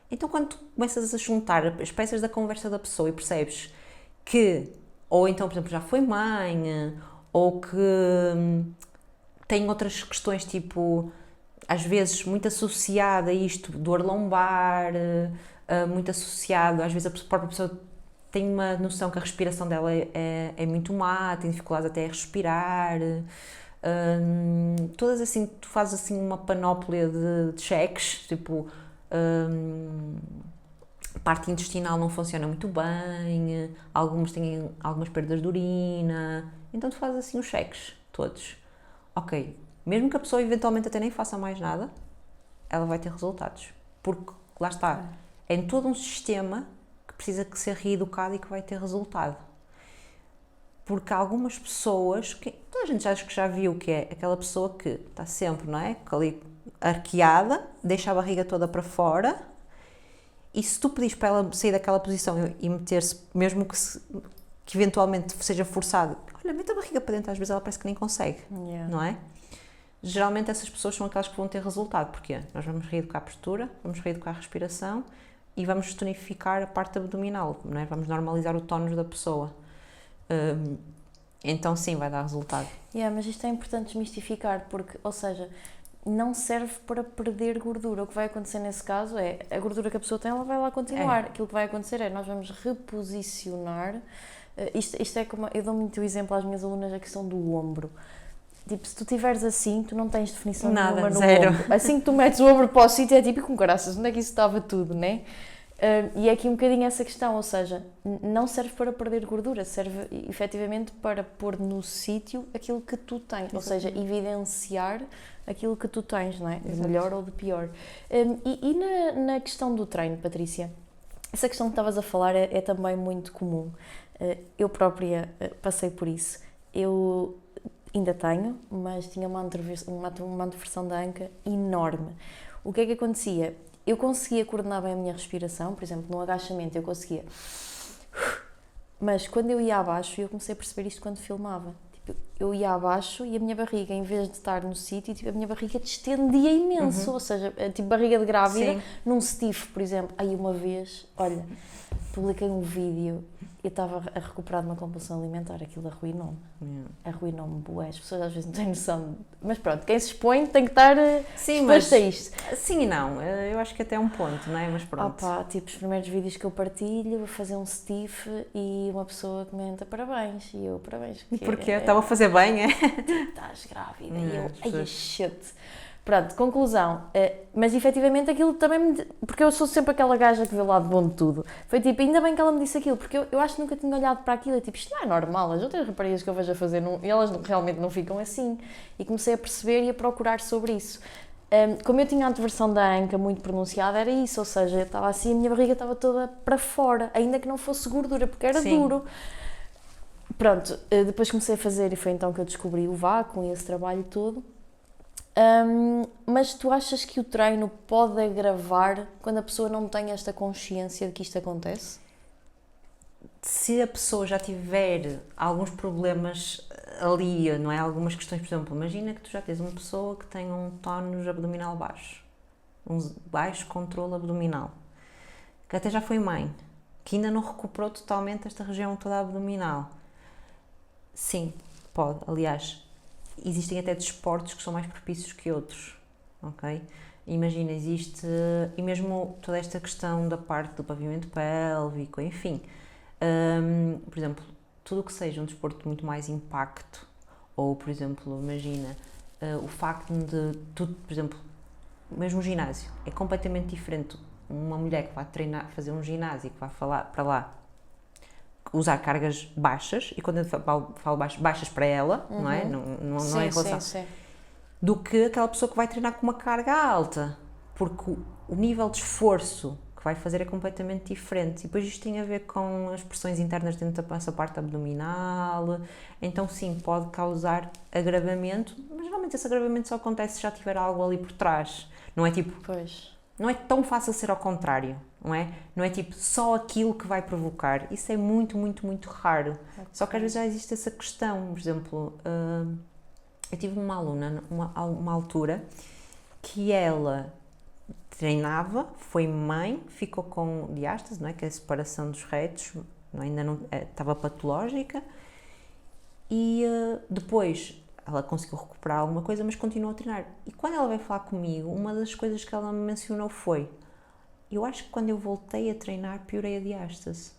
Speaker 2: Então quando tu começas a juntar as peças da conversa da pessoa e percebes que, ou então, por exemplo, já foi mãe, ou que tem outras questões, tipo, às vezes muito associada a isto, dor lombar, muito associado, às vezes a própria pessoa tem uma noção que a respiração dela é muito má, tem dificuldade até a respirar, todas assim, tu fazes assim uma panóplia de cheques, tipo, a parte intestinal não funciona muito bem, alguns têm algumas perdas de urina, então tu fazes assim os cheques, todos. Mesmo que a pessoa eventualmente até nem faça mais nada, ela vai ter resultados, porque lá está, é em todo um sistema que precisa de ser reeducado e que vai ter resultado. Porque há algumas pessoas, que toda a gente acho que já viu, que é aquela pessoa que está sempre, não é? Ali arqueada, deixa a barriga toda para fora, e se tu pedires para ela sair daquela posição e meter-se, mesmo que eventualmente seja forçado, olha, mete a barriga para dentro, às vezes ela parece que nem consegue, não é? Geralmente essas pessoas são aquelas que vão ter resultado, porque nós vamos reeducar a postura, vamos reeducar a respiração e vamos tonificar a parte abdominal, não é? Vamos normalizar o tónus da pessoa. Então sim, vai dar resultado.
Speaker 1: Mas isto é importante desmistificar, porque, ou seja, não serve para perder gordura. O que vai acontecer nesse caso é, a gordura que a pessoa tem, ela vai lá continuar. Aquilo que vai acontecer é, nós vamos reposicionar. Isto é como, eu dou muito o exemplo às minhas alunas, a questão do ombro. Tipo, se tu tiveres assim, tu não tens definição nenhuma no ombro. Assim que tu metes o ombro para o sítio, é tipo, com caraças, onde é que isso estava tudo, né? E é aqui um bocadinho essa questão, ou seja, não serve para perder gordura, serve efetivamente para pôr no sítio aquilo que tu tens, ou seja, evidenciar aquilo que tu tens, não é? De melhor ou de pior. E na questão do treino, Patrícia, essa questão que estavas a falar é também muito comum. Eu própria passei por isso. Eu ainda tenho, mas tinha uma anteversão da anca enorme. O que é que acontecia? Eu conseguia coordenar bem a minha respiração, por exemplo, no agachamento eu conseguia. Mas quando eu ia abaixo, eu comecei a perceber isto quando filmava. Tipo, eu ia abaixo e a minha barriga, em vez de estar no sítio, tipo, a minha barriga distendia imenso. Ou seja, tipo barriga de grávida, num stiff, por exemplo. Aí uma vez, olha, publiquei um vídeo, eu estava a recuperar de uma compulsão alimentar, aquilo arruinou-me. Arruinou-me, bué. As pessoas às vezes não têm noção. Mas pronto, quem se expõe tem que estar exposto a isto.
Speaker 2: Sim e não, eu acho que até um ponto, não é? Mas pronto.
Speaker 1: Tipo, os primeiros vídeos que eu partilho, vou fazer um stiff e uma pessoa comenta parabéns. E eu, parabéns.
Speaker 2: Porque eu estava a fazer bem, é?
Speaker 1: Estás grávida. E eu, ai, shit. Pronto, conclusão. Mas efetivamente aquilo também me... Porque eu sou sempre aquela gaja que vê o lado bom de tudo. Foi tipo, ainda bem que ela me disse aquilo, porque eu acho que nunca tinha olhado para aquilo e tipo, isto não é normal, as outras raparigas que eu vejo a fazer, elas realmente não ficam assim. E comecei a perceber e a procurar sobre isso. Como eu tinha a anteversão da anca muito pronunciada, era isso, ou seja, eu estava assim, a minha barriga estava toda para fora, ainda que não fosse gordura, porque era duro. Pronto, depois comecei a fazer e foi então que eu descobri o vácuo e esse trabalho todo. Mas tu achas que o treino pode agravar quando a pessoa não tem esta consciência de que isto acontece?
Speaker 2: Se a pessoa já tiver alguns problemas ali, não é? Algumas questões, por exemplo, imagina que tu já tens uma pessoa que tem um tónus abdominal baixo, um baixo controle abdominal, que até já foi mãe, que ainda não recuperou totalmente esta região toda abdominal. Sim, pode. Aliás, existem até desportos que são mais propícios que outros, ok? Imagina, existe, e mesmo toda esta questão da parte do pavimento pélvico, enfim, por exemplo, tudo o que seja um desporto de muito mais impacto, ou, por exemplo, imagina, o facto de tudo, por exemplo, mesmo o ginásio, é completamente diferente. Uma mulher que vai treinar, fazer um ginásio, que vai para lá, usar cargas baixas, e quando eu falo baixas para ela, não é? Não é em relação...
Speaker 1: Sim.
Speaker 2: Do que aquela pessoa que vai treinar com uma carga alta, porque o nível de esforço que vai fazer é completamente diferente. E depois isto tem a ver com as pressões internas dentro dessa parte abdominal, então sim, pode causar agravamento, mas geralmente esse agravamento só acontece se já tiver algo ali por trás, não é tipo...
Speaker 1: Pois.
Speaker 2: Não é tão fácil ser ao contrário, não é? Não é tipo só aquilo que vai provocar. Isso é muito, muito, muito raro. Okay. Só que às vezes já existe essa questão. Por exemplo, eu tive uma aluna, uma altura, que ela treinava, foi mãe, ficou com diástase, não é? Que é a separação dos retos, ainda não estava patológica, e depois... ela conseguiu recuperar alguma coisa, mas continuou a treinar. E quando ela veio falar comigo, uma das coisas que ela me mencionou foi: eu acho que quando eu voltei a treinar, piorei a diástase.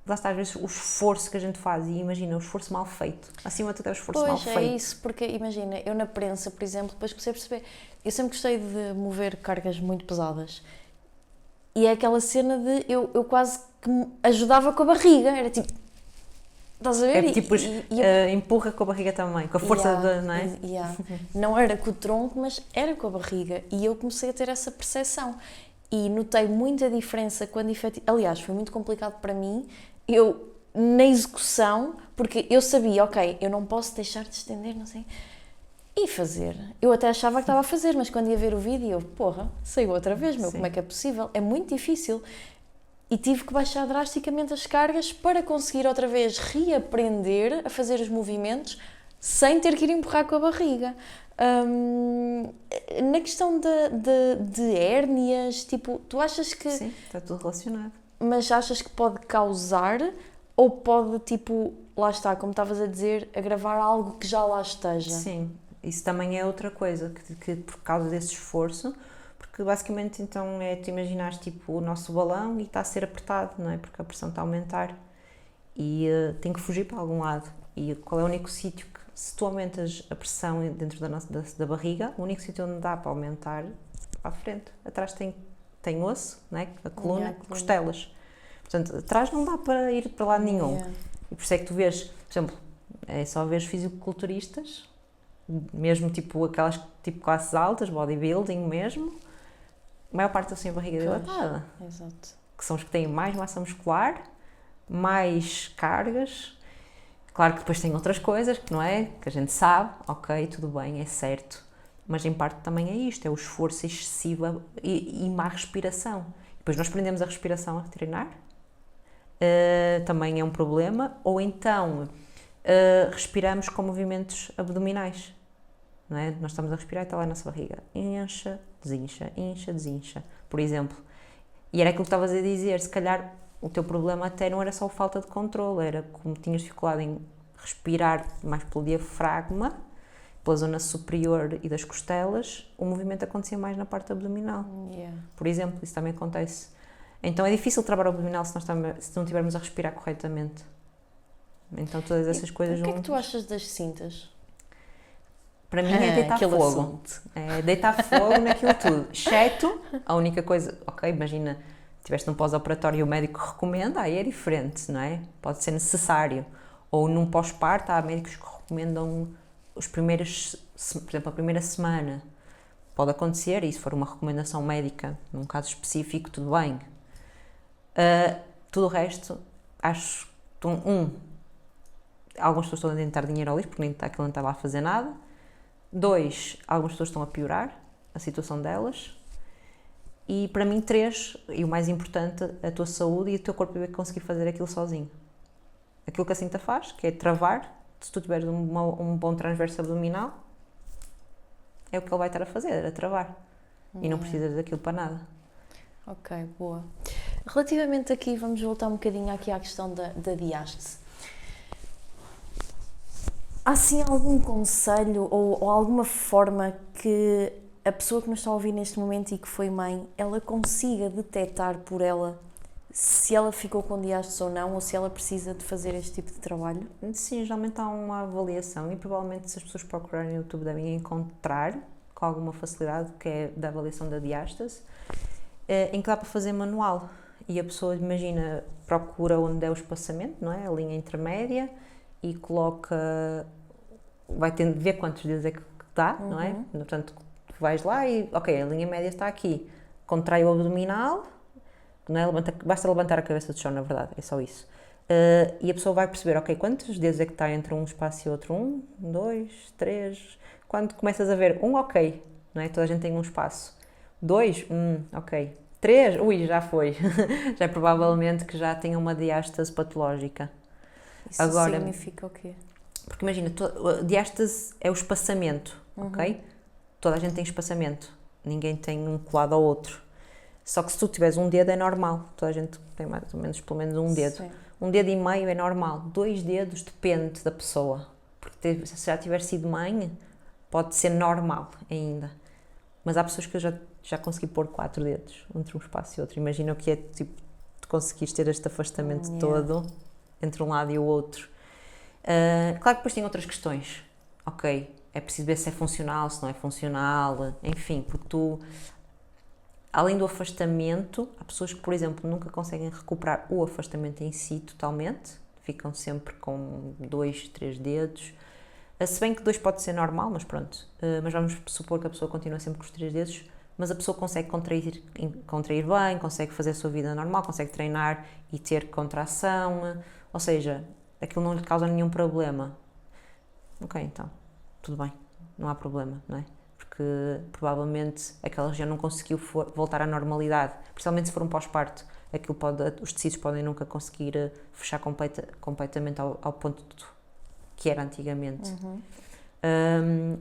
Speaker 2: Lá está, às vezes, o esforço que a gente faz, e imagina, o esforço mal feito. Acima de tudo é o esforço mal feito.
Speaker 1: Pois, é isso, porque imagina, eu na prensa, por exemplo, depois comecei a perceber, eu sempre gostei de mover cargas muito pesadas. E é aquela cena de, eu quase que me ajudava com a barriga, era tipo... Estás a ver?
Speaker 2: É tipo, empurra com a barriga também, com a força não é?
Speaker 1: Não era com o tronco, mas era com a barriga. E eu comecei a ter essa percepção. E notei muita diferença quando efetivamente... Aliás, foi muito complicado para mim, eu, na execução, porque eu sabia, ok, eu não posso deixar de estender, não sei... E fazer. Eu até achava que estava a fazer, mas quando ia ver o vídeo, eu, porra, saiu outra vez, meu, como é que é possível? É muito difícil. E tive que baixar drasticamente as cargas para conseguir outra vez reaprender a fazer os movimentos sem ter que ir empurrar com a barriga. Na questão de hérnias, tipo, tu achas que...
Speaker 2: Sim, está tudo relacionado.
Speaker 1: Mas achas que pode causar ou pode, tipo, lá está, como estavas a dizer, agravar algo que já lá esteja?
Speaker 2: Sim, isso também é outra coisa, que por causa desse esforço, porque basicamente então tu imaginares tipo o nosso balão e está a ser apertado, não é? Porque a pressão está a aumentar e tem que fugir para algum lado. E qual é o único sítio que, se tu aumentas a pressão dentro da barriga, o único sítio onde dá para aumentar para a frente. Atrás tem osso, não é? A coluna, costelas. Portanto, atrás não dá para ir para lado nenhum. E por isso é que tu vês, por exemplo, é só ver fisiculturistas, mesmo tipo aquelas tipo classes altas, bodybuilding mesmo, a maior parte deles tem a barriga dilatada.
Speaker 1: Exato.
Speaker 2: Que são os que têm mais massa muscular, mais cargas. Claro que depois tem outras coisas, que não é? Que a gente sabe, ok, tudo bem, é certo. Mas em parte também é isto, é o esforço excessivo e má respiração. Depois nós aprendemos a respiração a treinar, também é um problema. Ou então respiramos com movimentos abdominais, não é? Nós estamos a respirar e está lá a nossa barriga. Incha, desincha, por exemplo. E era aquilo que estavas a dizer, se calhar o teu problema até não era só falta de controle, era como tinhas dificuldade em respirar mais pelo diafragma, pela zona superior e das costelas, o movimento acontecia mais na parte abdominal. Por exemplo, isso também acontece. Então é difícil trabalhar o abdominal se não estivermos a respirar corretamente. Então todas essas coisas juntas...
Speaker 1: O que é que tu achas das cintas?
Speaker 2: Para mim é deitar fogo. Assunto. É deitar fogo naquilo tudo. Exceto a única coisa... Ok, imagina, estiveste num pós-operatório e o médico recomenda, aí é diferente, não é? Pode ser necessário. Ou num pós-parto há médicos que recomendam os primeiros... Por exemplo, a primeira semana. Pode acontecer, e se for uma recomendação médica, num caso específico, tudo bem. Tudo o resto, acho que algumas pessoas estão a tentar dinheiro ao lixo porque aquilo não está lá a fazer nada. 2, algumas pessoas estão a piorar a situação delas. E para mim 3, e o mais importante, a tua saúde e o teu corpo vai conseguir fazer aquilo sozinho. Aquilo que a cinta faz, que é travar, se tu tiveres um bom transverso abdominal, é o que ele vai estar a fazer, a travar. E não precisas daquilo para nada.
Speaker 1: Ok, boa. Relativamente aqui, vamos voltar um bocadinho aqui à questão da diástase. Há assim algum conselho ou alguma forma que a pessoa que nos está a ouvir neste momento e que foi mãe, ela consiga detectar por ela se ela ficou com diástase ou não, ou se ela precisa de fazer este tipo de trabalho?
Speaker 2: Sim, geralmente há uma avaliação e provavelmente se as pessoas procurarem no YouTube devem encontrar com alguma facilidade, que é da avaliação da diástase, em que dá para fazer manual. E a pessoa, imagina, procura onde é o espaçamento, não é? A linha intermédia, e coloca, vai tendo de ver quantos dedos é que dá, não é? Portanto, vais lá e, ok, a linha média está aqui, contrai o abdominal, não é? Basta levantar a cabeça do chão, na verdade, é só isso. E a pessoa vai perceber, ok, quantos dedos é que está entre um espaço e outro? 1, 2, 3, quando começas a ver, ok, não é? Toda a gente tem um espaço. 2, ok. 3, já foi. Já é provavelmente que já tenha uma diástase patológica.
Speaker 1: Isso
Speaker 2: agora,
Speaker 1: significa o quê?
Speaker 2: Porque imagina, a diástase é o espaçamento, ok? Toda a gente tem espaçamento, ninguém tem um colado ao outro. Só que se tu tiveres um dedo é normal, toda a gente tem mais ou menos pelo menos um dedo. Sim. 1 dedo e meio é normal, 2 dedos depende da pessoa. Porque se já tiver sido mãe, pode ser normal ainda. Mas há pessoas que eu já consegui pôr 4 dedos entre um espaço e outro. Imagina o que é, tipo, tu conseguires ter este afastamento todo entre um lado e o outro. Claro que depois tem outras questões. Ok, é preciso ver se é funcional, se não é funcional, enfim, porque tu, além do afastamento, há pessoas que, por exemplo, nunca conseguem recuperar o afastamento em si totalmente, ficam sempre com 2, 3 dedos. Se bem que 2 pode ser normal, mas pronto. Mas vamos supor que a pessoa continua sempre com os 3 dedos, mas a pessoa consegue contrair bem, consegue fazer a sua vida normal, consegue treinar e ter contração, ou seja, aquilo não lhe causa nenhum problema. Ok, então, tudo bem, não há problema, não é? Porque provavelmente aquela região não conseguiu voltar à normalidade, principalmente se for um pós-parto, os tecidos podem nunca conseguir fechar completamente ao ponto que era antigamente.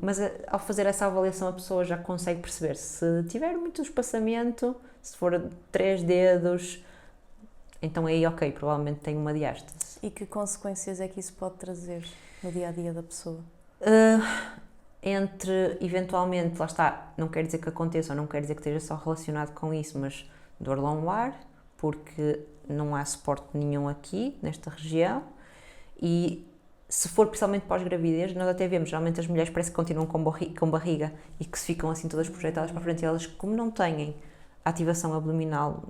Speaker 2: Mas ao fazer essa avaliação a pessoa já consegue perceber se tiver muito espaçamento, se for 3 dedos, então aí ok, provavelmente tem uma diástase.
Speaker 1: E que consequências é que isso pode trazer no dia-a-dia da pessoa?
Speaker 2: Entre, eventualmente, lá está, não quer dizer que aconteça ou não quer dizer que esteja só relacionado com isso, mas dor lombar, porque não há suporte nenhum aqui, nesta região, e se for principalmente pós-gravidez, nós até vemos, geralmente as mulheres parece que continuam com barriga e que se ficam assim todas projetadas para a frente, e elas, como não têm ativação abdominal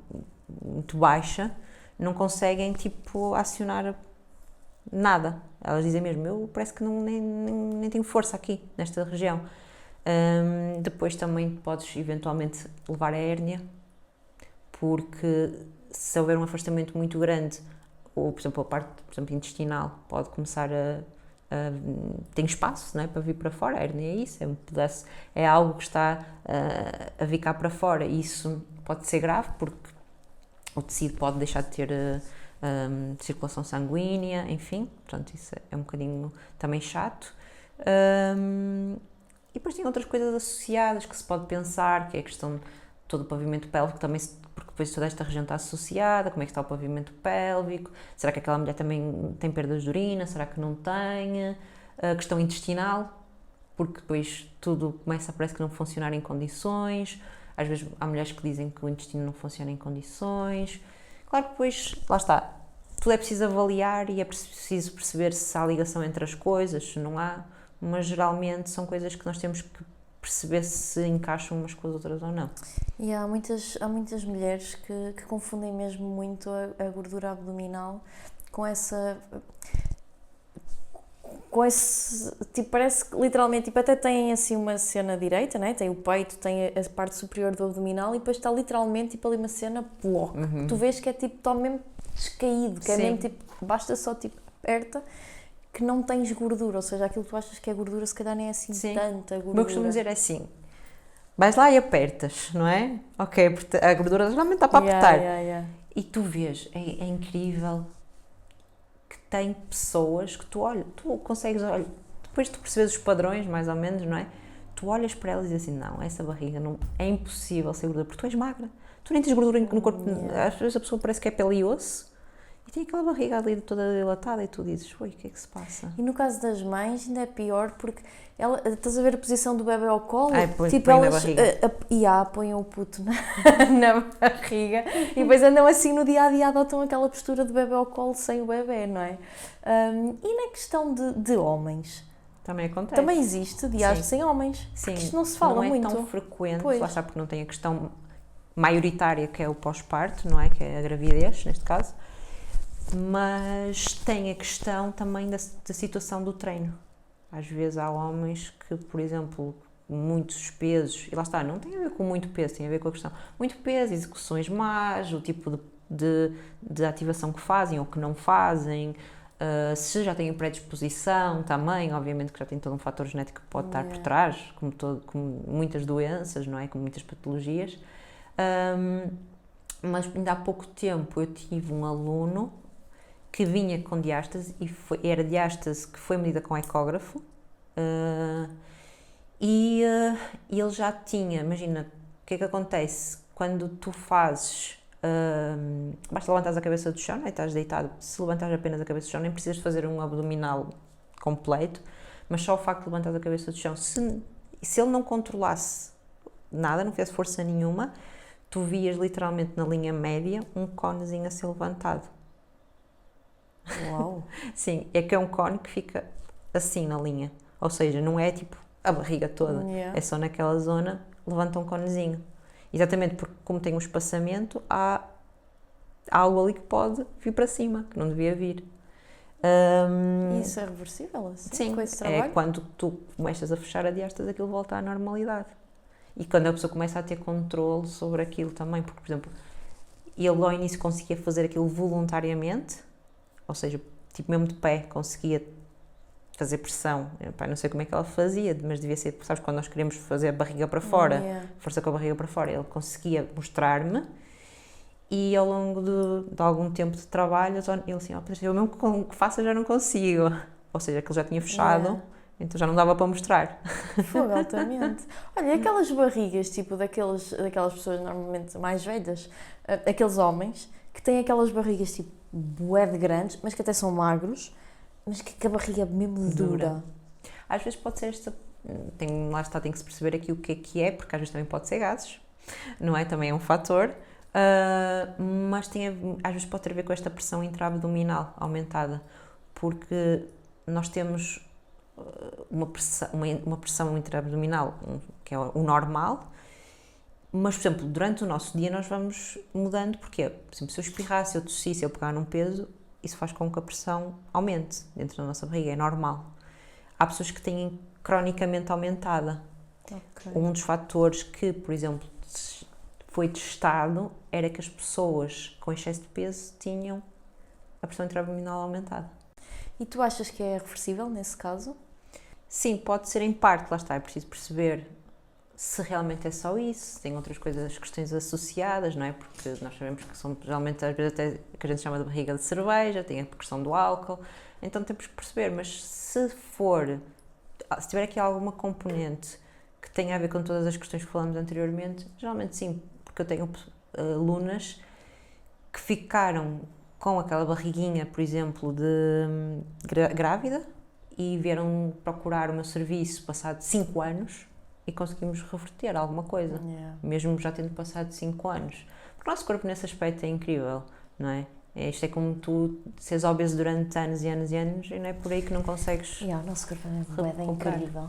Speaker 2: muito baixa, não conseguem, tipo, acionar nada. Elas dizem mesmo, eu parece que nem tenho força aqui, nesta região. Depois também podes eventualmente levar a hérnia, porque se houver um afastamento muito grande, ou por exemplo a parte, por exemplo, intestinal, pode começar tem espaço, não é, para vir para fora. A hérnia é isso, é algo que está a vir cá para fora, e isso pode ser grave, porque o tecido pode deixar de ter circulação sanguínea, enfim, portanto isso é um bocadinho também chato. E depois tem outras coisas associadas que se pode pensar, que é a questão de todo o pavimento pélvico, também, porque depois toda esta região está associada, como é que está o pavimento pélvico, será que aquela mulher também tem perdas de urina, será que não tem, a questão intestinal, porque depois tudo parece que não funcionar em condições, às vezes há mulheres que dizem que o intestino não funciona em condições. Claro que depois, lá está, tudo é preciso avaliar e é preciso perceber se há ligação entre as coisas, se não há, mas geralmente são coisas que nós temos que perceber se encaixam umas com as outras ou não.
Speaker 1: E há muitas mulheres que confundem mesmo muito a gordura abdominal com esse, tipo, parece que literalmente, tipo, até tem assim uma cena direita, né? Tem o peito, tem a parte superior do abdominal, e depois está literalmente, tipo, ali uma cena bloco. Tu vês que é tipo, está mesmo descaído, que é mesmo tipo, basta só tipo, aperta, que não tens gordura, ou seja, aquilo que tu achas que é gordura, se calhar nem é assim tanta gordura.
Speaker 2: O que eu costumo dizer é assim, vais lá e apertas, não é? Ok, porque a gordura geralmente está para apertar. E tu vês, é incrível que tem pessoas que tu consegues olhar, depois tu percebes os padrões, mais ou menos, não é? Tu olhas para elas e dizes assim, não, essa barriga não, é impossível ser gordura, porque tu és magra. Tu nem tens gordura no corpo, às vezes a pessoa parece que é pele e osso, e tem aquela barriga ali toda dilatada, e tu dizes, oi, o que é que se passa?
Speaker 1: E no caso das mães ainda é pior, porque estás a ver a posição do bebê ao colo?
Speaker 2: Tipo, elas
Speaker 1: põem o puto na barriga e depois andam assim no dia-a-dia, adotam aquela postura de bebê ao colo sem o bebê, não é? E na questão de homens?
Speaker 2: Também acontece.
Speaker 1: Também existe diástase em homens.
Speaker 2: Sim.
Speaker 1: Isto não se fala muito.
Speaker 2: Não é tão frequente, lá está, porque não tem a questão maioritária, que é o pós-parto, não é? Que é a gravidez, neste caso. Mas tem a questão também da situação do treino. Às vezes há homens que, por exemplo, muitos pesos, e lá está, não tem a ver com muito peso, tem a ver com a questão muito peso, execuções más, o tipo de ativação que fazem ou que não fazem, se já têm predisposição também, obviamente que já tem todo um fator genético que pode estar por trás, como muitas doenças, não é? Como muitas patologias. Mas ainda há pouco tempo eu tive um aluno que vinha com diástase e era diástase que foi medida com ecógrafo, e ele já tinha, imagina, o que é que acontece quando tu fazes, basta levantares a cabeça do chão, não é? Estás deitado, se levantares apenas a cabeça do chão, nem precisas fazer um abdominal completo, mas só o facto de levantares a cabeça do chão, se ele não controlasse nada, não fizesse força nenhuma, tu vias literalmente na linha média um conezinho a ser levantado.
Speaker 1: Uau!
Speaker 2: Sim, é que é um cone que fica assim na linha, ou seja, não é tipo a barriga toda, é só naquela zona, levanta um conezinho. Exatamente, porque como tem um espaçamento, há algo ali que pode vir para cima, que não devia vir.
Speaker 1: Isso é reversível, assim?
Speaker 2: Sim,
Speaker 1: com esse trabalho?
Speaker 2: é quando tu começas a fechar a diástase, aquilo volta à normalidade. E quando a pessoa começa a ter controle sobre aquilo também, porque, por exemplo, ele ao início conseguia fazer aquilo voluntariamente, ou seja, tipo mesmo de pé, conseguia fazer pressão. Epá, não sei como é que ela fazia, mas devia ser, sabes, quando nós queremos fazer a barriga para fora, força com a barriga para fora, ele conseguia mostrar-me, e ao longo de algum tempo de trabalho, ele assim, eu mesmo que faça já não consigo. ou seja, aquilo já tinha fechado,
Speaker 1: Yeah.
Speaker 2: então já não dava para mostrar.
Speaker 1: Fogo, altamente. Olha, e aquelas barrigas, tipo, daquelas pessoas normalmente mais velhas, aqueles homens, que têm aquelas barrigas, tipo, bué de grandes, mas que até são magros, mas que a barriga é mesmo dura.
Speaker 2: Às vezes pode ser lá está, tem que se perceber aqui o que é, porque às vezes também pode ser gases, não é? Também é um fator, mas às vezes pode ter a ver com esta pressão intra-abdominal aumentada, porque nós temos uma pressão intra-abdominal, que é o normal, mas, por exemplo, durante o nosso dia nós vamos mudando, porque, por exemplo, se eu espirrar, se eu tossir, se eu pegar num peso, isso faz com que a pressão aumente dentro da nossa barriga, é normal. Há pessoas que têm cronicamente aumentada.
Speaker 1: Ok.
Speaker 2: Um dos fatores que, por exemplo, foi testado era que as pessoas com excesso de peso tinham a pressão intra-abdominal aumentada.
Speaker 1: E tu achas que é reversível nesse caso?
Speaker 2: Sim, pode ser em parte, lá está, é preciso perceber se realmente é só isso, se tem outras coisas, questões associadas, não é? Porque nós sabemos que são geralmente, às vezes até que a gente chama de barriga de cerveja, tem a questão do álcool, então temos que perceber, mas se tiver aqui alguma componente que tenha a ver com todas as questões que falamos anteriormente, geralmente sim, porque eu tenho alunas que ficaram com aquela barriguinha, por exemplo, de grávida e vieram procurar o meu serviço passado 5 anos e conseguimos reverter alguma coisa, mesmo já tendo passado 5 anos. Porque o nosso corpo nesse aspecto é incrível, não é? Isto é como tu seres obeso durante anos e anos e anos e não é por aí que não consegues
Speaker 1: O nosso corpo é
Speaker 2: recuperar.
Speaker 1: incrível.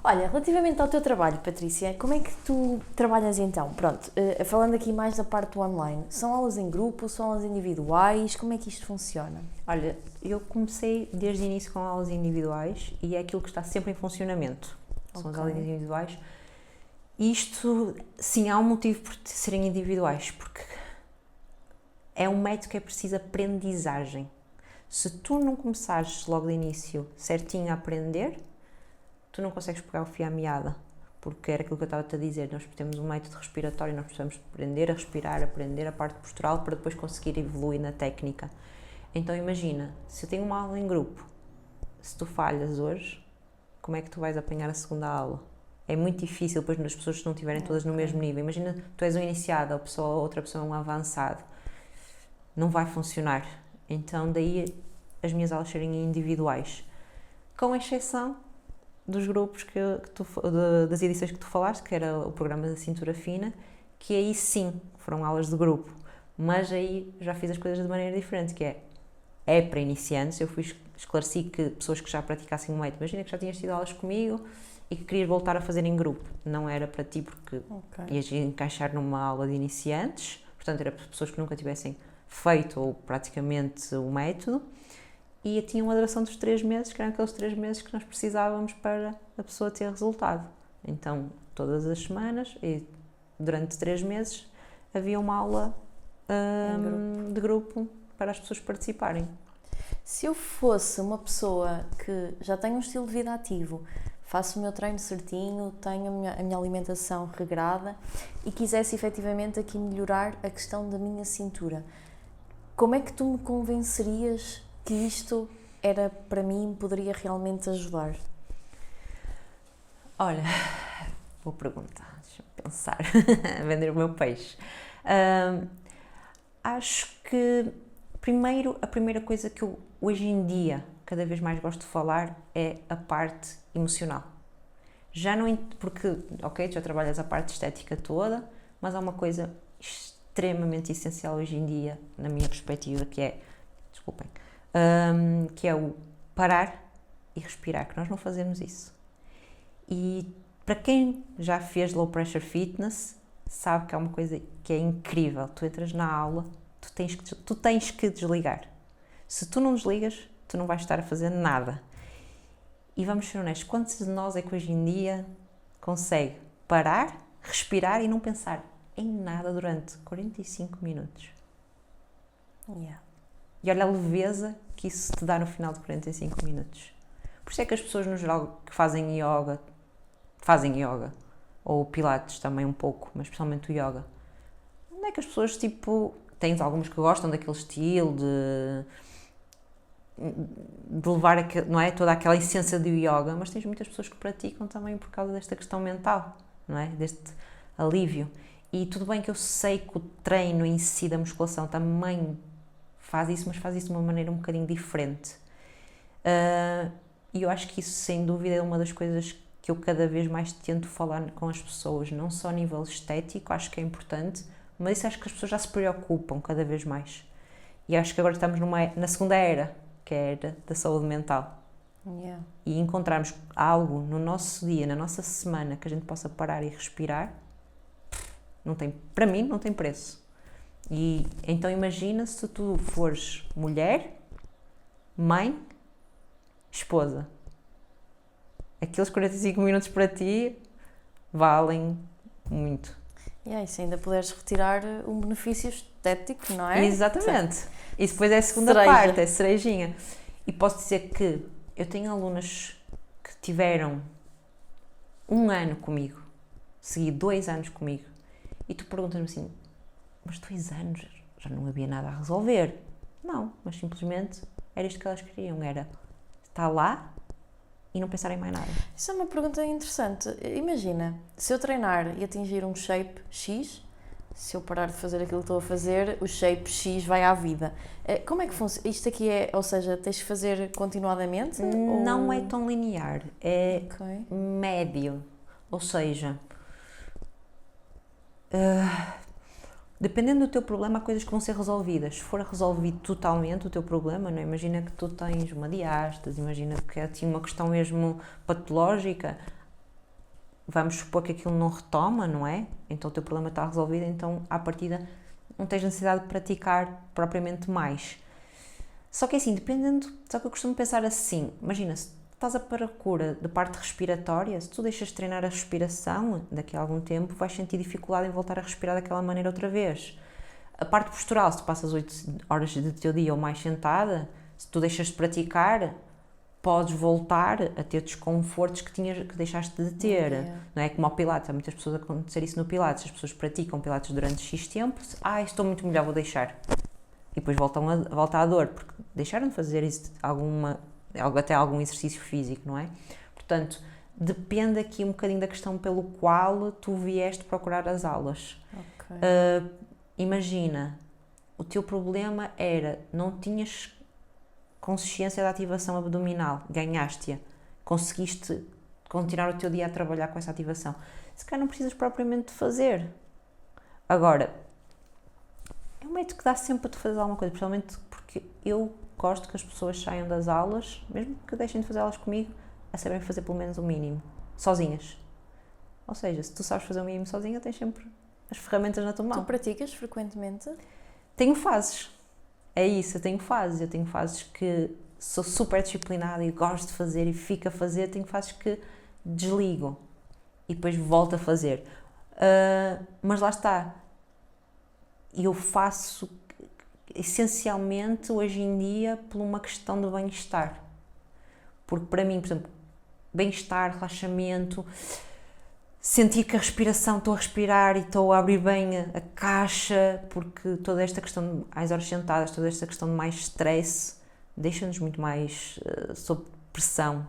Speaker 1: Olha, relativamente ao teu trabalho, Patrícia, como é que tu trabalhas então? Pronto, falando aqui mais da parte do online, são aulas em grupo, são aulas individuais, como é que isto funciona?
Speaker 2: Olha, eu comecei desde o início com aulas individuais e é aquilo que está sempre em funcionamento. São as aulas individuais. Isto, sim, há um motivo por serem individuais, porque é um método que é preciso aprendizagem. Se tu não começares logo de início certinho a aprender, tu não consegues pegar o fio à meada, porque era aquilo que eu estava-te a dizer, nós temos um método respiratório, nós precisamos aprender a respirar, aprender a parte postural para depois conseguir evoluir na técnica. Então imagina, se eu tenho uma aula em grupo, se tu falhas hoje, como é que tu vais apanhar a segunda aula? É muito difícil, depois as pessoas não estiverem todas no mesmo nível. Imagina, tu és um iniciado, outra pessoa é um avançado. Não vai funcionar. Então, daí as minhas aulas serem individuais. Com exceção dos grupos das edições que tu falaste, que era o programa da Cintura Fina, que aí sim foram aulas de grupo. Mas aí já fiz as coisas de maneira diferente, que é para iniciantes. Eu esclareci que pessoas que já praticassem o método, imagina que já tinhas tido aulas comigo e que querias voltar a fazer em grupo. Não era para ti porque ias encaixar numa aula de iniciantes, portanto era para pessoas que nunca tivessem feito ou praticamente o método, e tinha uma duração dos 3 meses, que eram aqueles 3 meses que nós precisávamos para a pessoa ter resultado. Então, todas as semanas e durante 3 meses havia uma aula de grupo para as pessoas participarem.
Speaker 1: Se eu fosse uma pessoa que já tem um estilo de vida ativo, faço o meu treino certinho, tenho a minha alimentação regrada e quisesse efetivamente aqui melhorar a questão da minha cintura, como é que tu me convencerias que isto era para mim, poderia realmente ajudar?
Speaker 2: Olha, boa pergunta, deixa-me pensar, vender o meu peixe. Acho que a primeira coisa que eu hoje em dia cada vez mais gosto de falar é a parte emocional. Já não, porque, ok, já trabalhas a parte estética toda, mas há uma coisa extremamente essencial hoje em dia, na minha perspectiva, que é o parar e respirar, que nós não fazemos isso. E para quem já fez low pressure fitness, sabe que é uma coisa que é incrível. Tu entras na aula, tu tens que desligar. Se tu não desligas, tu não vais estar a fazer nada. E vamos ser honestos, quantos de nós é que hoje em dia consegue parar, respirar e não pensar em nada durante 45 minutos? E olha a leveza que isso te dá no final de 45 minutos. Por isso é que as pessoas no geral que fazem yoga, ou pilates também um pouco, mas especialmente o yoga, onde é que as pessoas, tens algumas que gostam daquele estilo de levar, não é, toda aquela essência do yoga, mas tens muitas pessoas que praticam também por causa desta questão mental, não é? Deste alívio. E tudo bem que eu sei que o treino em si da musculação também faz isso, mas faz isso de uma maneira um bocadinho diferente. E eu acho que isso, sem dúvida, é uma das coisas que eu cada vez mais tento falar com as pessoas, não só a nível estético, acho que é importante, mas isso acho que as pessoas já se preocupam cada vez mais. E acho que agora estamos na segunda era, que é a era da saúde mental.
Speaker 1: Yeah.
Speaker 2: E encontrarmos algo no nosso dia, na nossa semana, que a gente possa parar e respirar, para mim, não tem preço. E então imagina se tu fores mulher, mãe, esposa. Aqueles 45 minutos para ti valem muito.
Speaker 1: E se ainda puderes retirar um benefício estético, não é?
Speaker 2: Exatamente. E depois é a segunda parte, é a cerejinha. E posso dizer que eu tenho alunas que tiveram 1 ano comigo, segui 2 anos comigo, e tu perguntas-me assim, mas 2 anos já não havia nada a resolver? Não, mas simplesmente era isto que elas queriam, era estar lá e não pensar em mais nada.
Speaker 1: Isso é uma pergunta interessante. Imagina, se eu treinar e atingir um shape X, se eu parar de fazer aquilo que estou a fazer, o shape X vai à vida. Como é que funciona? Isto aqui ou seja, tens de fazer continuadamente?
Speaker 2: Não é tão linear, é médio. Ou seja, dependendo do teu problema, há coisas que vão ser resolvidas. Se for resolvido totalmente o teu problema, não é? Imagina que tu tens uma diástase, imagina que é assim, uma questão mesmo patológica, vamos supor que aquilo não retoma, não é? Então o teu problema está resolvido, então à partida não tens necessidade de praticar propriamente mais. Só que assim, só que eu costumo pensar assim, imagina, se estás à procura da parte respiratória, se tu deixas de treinar a respiração, daqui a algum tempo vais sentir dificuldade em voltar a respirar daquela maneira outra vez. A parte postural, se tu passas 8 horas do teu dia ou mais sentada, se tu deixas de praticar, podes voltar a ter desconfortos que deixaste de ter. Não é como ao Pilates, há muitas pessoas a acontecer isso no Pilates, as pessoas praticam Pilates durante X tempo, estou muito melhor, vou deixar. E depois volta à dor, porque deixaram de fazer isso até algum exercício físico, não é? Portanto, depende aqui um bocadinho da questão pelo qual tu vieste procurar as aulas. Imagina, o teu problema era, não tinhas consciência da ativação abdominal, ganhaste-a, conseguiste continuar o teu dia a trabalhar com essa ativação. Se calhar não precisas propriamente de fazer. Agora, é um método que dá sempre para tu fazer alguma coisa, principalmente porque eu gosto que as pessoas saiam das aulas, mesmo que deixem de fazer aulas comigo, a saberem fazer pelo menos o mínimo, sozinhas. Ou seja, se tu sabes fazer o mínimo sozinha, tens sempre as ferramentas na tua mão.
Speaker 1: Tu praticas frequentemente?
Speaker 2: Tenho fases. É isso, eu tenho fases que sou super disciplinada e gosto de fazer e fico a fazer, tenho fases que desligo e depois volto a fazer. Mas lá está, eu faço essencialmente hoje em dia por uma questão de bem-estar. Porque para mim, por exemplo, bem-estar, relaxamento, sentir que a respiração, estou a respirar e estou a abrir bem a caixa, porque toda esta questão de mais horas sentadas, toda esta questão de mais stress, deixa-nos muito mais sob pressão.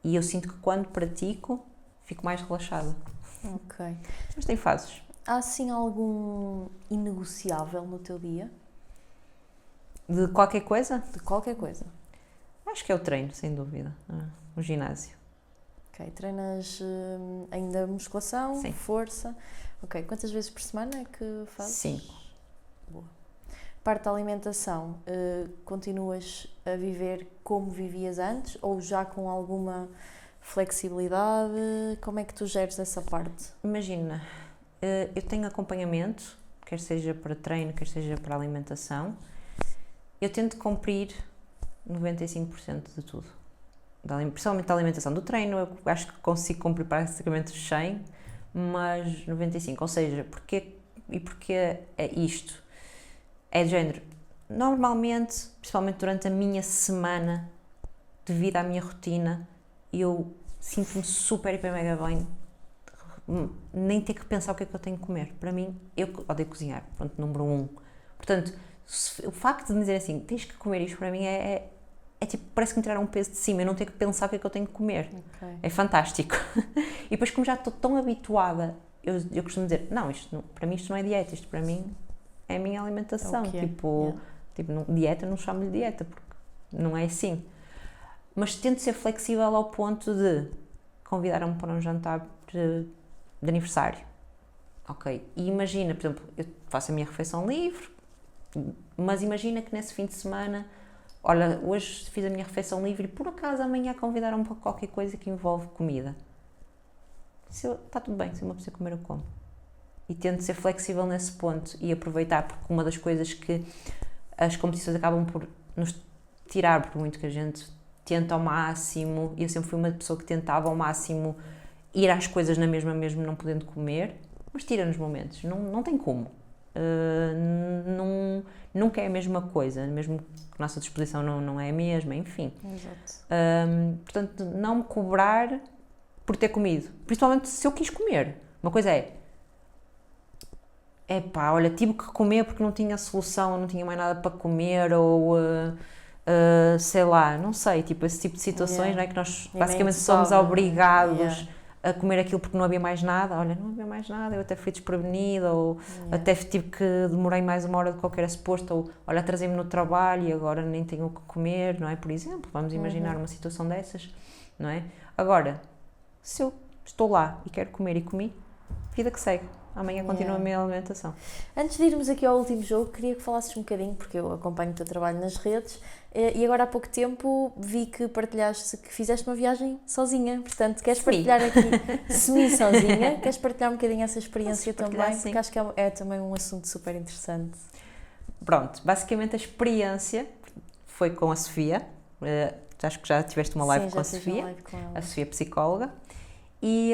Speaker 2: E eu sinto que quando pratico, fico mais relaxada.
Speaker 1: Ok.
Speaker 2: Mas tem fases.
Speaker 1: Há assim algum inegociável no teu dia?
Speaker 2: De qualquer coisa?
Speaker 1: De qualquer coisa.
Speaker 2: Acho que é o treino, sem dúvida. O ginásio.
Speaker 1: Ok, treinas ainda musculação,
Speaker 2: Sim.
Speaker 1: Força. Ok, quantas vezes por semana é que fazes?
Speaker 2: 5.
Speaker 1: Boa. Parte da alimentação, continuas a viver como vivias antes ou já com alguma flexibilidade? Como é que tu geres essa parte?
Speaker 2: Imagina, eu tenho acompanhamento, quer seja para treino, quer seja para alimentação. Eu tento cumprir 95% de tudo. Principalmente da alimentação. Do treino, eu acho que consigo cumprir praticamente os 100%, mas 95%. Ou seja, porquê é isto? É de género. Normalmente, principalmente durante a minha semana, devido à minha rotina, eu sinto-me super, hiper, mega bem. Nem ter que pensar o que é que eu tenho que comer. Para mim, eu odeio cozinhar. Pronto, número 1. Portanto, o facto de me dizer assim, tens que comer isto, para mim é é tipo, parece que me tiraram um peso de cima, eu não tenho que pensar o que é que eu tenho que comer.
Speaker 1: Ok.
Speaker 2: É fantástico. E depois, como já estou tão habituada, eu costumo dizer, não, para mim isto não é dieta, isto para mim é a minha alimentação.
Speaker 1: É o que é.
Speaker 2: Dieta, não chamo-lhe dieta, porque não é assim. Mas tento ser flexível ao ponto de convidar-me para um jantar de aniversário. Ok? E imagina, por exemplo, eu faço a minha refeição livre, mas imagina que nesse fim de semana, olha, hoje fiz a minha refeição livre e por acaso amanhã convidaram-me para qualquer coisa que envolve comida. Está tudo bem, se uma pessoa comer eu como. E tento ser flexível nesse ponto e aproveitar, porque uma das coisas que as competições acabam por nos tirar, por muito que a gente tenta ao máximo, e eu sempre fui uma pessoa que tentava ao máximo ir às coisas na mesma, mesmo não podendo comer, mas tira-nos momentos, não tem como. Nunca é a mesma coisa, mesmo que a nossa disposição não é a mesma, enfim.
Speaker 1: Exato.
Speaker 2: Portanto, não me cobrar por ter comido, principalmente se eu quis comer. Uma coisa epá, olha, tive que comer porque não tinha solução, não tinha mais nada para comer, ou sei lá, não sei, tipo esse tipo de situações, não é? Que nós basicamente somos obrigados a comer aquilo porque não havia mais nada. Olha, não havia mais nada, eu até fui desprevenida, ou até tive que demorei mais uma hora do que qualquer era suposto, ou olha, atrasei-me no trabalho e agora nem tenho o que comer, não é? Por exemplo, vamos imaginar uma situação dessas, não é? Agora, se eu estou lá e quero comer e comi, vida que segue. Amanhã continua a minha alimentação.
Speaker 1: Antes de irmos aqui ao último jogo, queria que falasses um bocadinho, porque eu acompanho o teu trabalho nas redes, e agora há pouco tempo vi que partilhaste que fizeste uma viagem sozinha, portanto, queres partilhar aqui semi-sozinha? Queres partilhar um bocadinho essa experiência também?
Speaker 2: Sim.
Speaker 1: Porque acho que é também um assunto super interessante.
Speaker 2: Pronto, basicamente a experiência foi com a Sofia, acho que já tiveste uma live com a Sofia, a Sofia psicóloga, e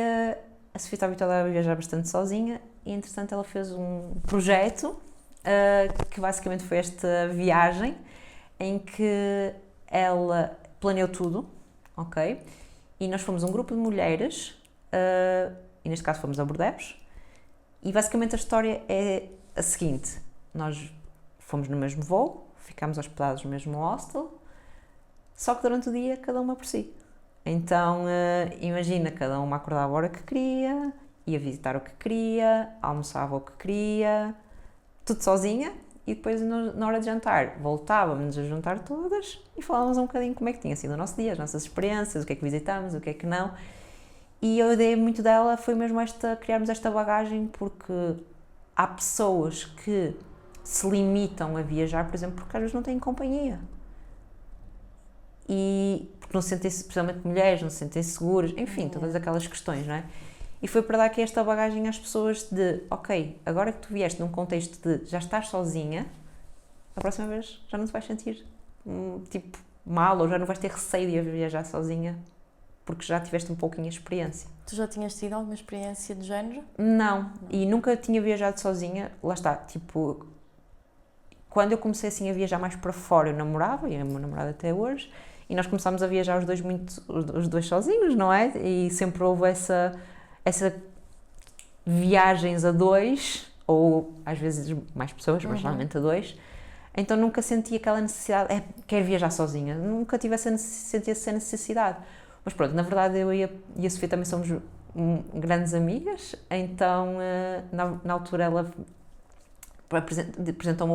Speaker 2: a Sofia está habituada a viajar bastante sozinha e, entretanto, ela fez um projeto que basicamente foi esta viagem em que ela planeou tudo, ok? E nós fomos um grupo de mulheres, e neste caso fomos a Bordeaux, e basicamente a história é a seguinte: nós fomos no mesmo voo, ficámos hospedados no mesmo hostel, só que durante o dia cada uma por si. Então, imagina, cada uma acordava a hora que queria, ia visitar o que queria, almoçava o que queria, tudo sozinha, e depois na hora de jantar voltávamos a juntar todas e falávamos um bocadinho como é que tinha sido o nosso dia, as nossas experiências, o que é que visitámos, o que é que não. E a ideia muito dela foi mesmo criarmos esta bagagem, porque há pessoas que se limitam a viajar, por exemplo, porque às vezes não têm companhia. E porque não se sentem, especialmente mulheres, não se sentem seguras, enfim, todas aquelas questões, não é? E foi para dar aqui esta bagagem às pessoas de, ok, agora que tu vieste num contexto de já estás sozinha, a próxima vez já não te vais sentir tipo mal, ou já não vais ter receio de viajar sozinha, porque já tiveste um pouquinho a experiência.
Speaker 1: Tu já tinhas tido alguma experiência do género?
Speaker 2: Não, e nunca tinha viajado sozinha, lá está, tipo, quando eu comecei assim a viajar mais para fora, eu namorava, e é o meu namorado até hoje, e nós começámos a viajar os dois sozinhos, não é? E sempre houve essa viagens a dois, ou às vezes mais pessoas, mas geralmente a dois. Então nunca senti aquela necessidade, quero viajar sozinha, nunca tive senti essa necessidade. Mas pronto, na verdade eu e a Sofia também somos grandes amigas, então na altura ela apresentou-me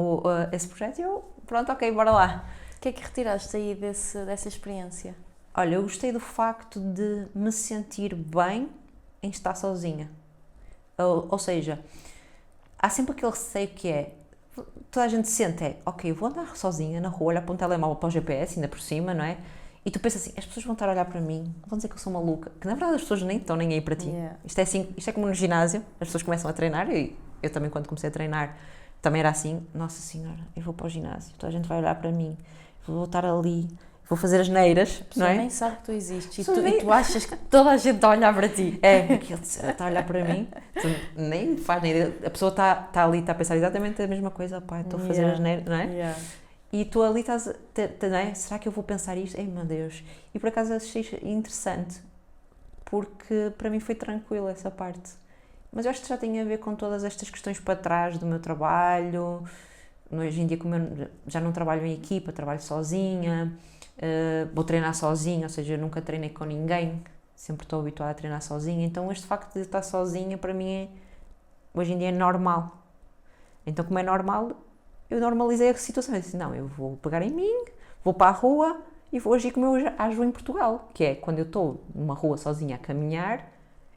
Speaker 2: esse projeto e eu, pronto, ok, bora lá.
Speaker 1: O que é que retiraste aí dessa experiência?
Speaker 2: Olha, eu gostei do facto de me sentir bem em estar sozinha. Ou seja, há sempre aquele receio que toda a gente sente, ok, vou andar sozinha na rua, olhar para um telemóvel, para o GPS, ainda por cima, não é? E tu pensas assim, as pessoas vão estar a olhar para mim, vão dizer que eu sou maluca, que na verdade as pessoas nem estão nem aí para ti. Isto é assim, isto é como no ginásio, as pessoas começam a treinar, e eu também quando comecei a treinar, também era assim, nossa senhora, eu vou para o ginásio, toda a gente vai olhar para mim, vou estar ali, vou fazer as neiras, não é?
Speaker 1: Nem sabe que tu existes e tu achas que toda a gente está a olhar para ti.
Speaker 2: Aquilo está a olhar para mim, nem faz nem ideia. A pessoa está ali, está a pensar exatamente a mesma coisa, pá, estou a fazer as neiras, não é? E tu ali estás, não é? Será que eu vou pensar isto? Ei, meu Deus. E por acaso achei interessante, porque para mim foi tranquilo essa parte. Mas eu acho que já tem a ver com todas estas questões para trás do meu trabalho, hoje em dia, como eu já não trabalho em equipa, trabalho sozinha, vou treinar sozinha, ou seja, eu nunca treinei com ninguém, sempre estou habituada a treinar sozinha, então este facto de estar sozinha para mim hoje em dia é normal. Então, como é normal, eu normalizei a situação. Eu disse, não, eu vou pegar em mim, vou para a rua e vou agir como eu ajo em Portugal, que é quando eu estou numa rua sozinha a caminhar,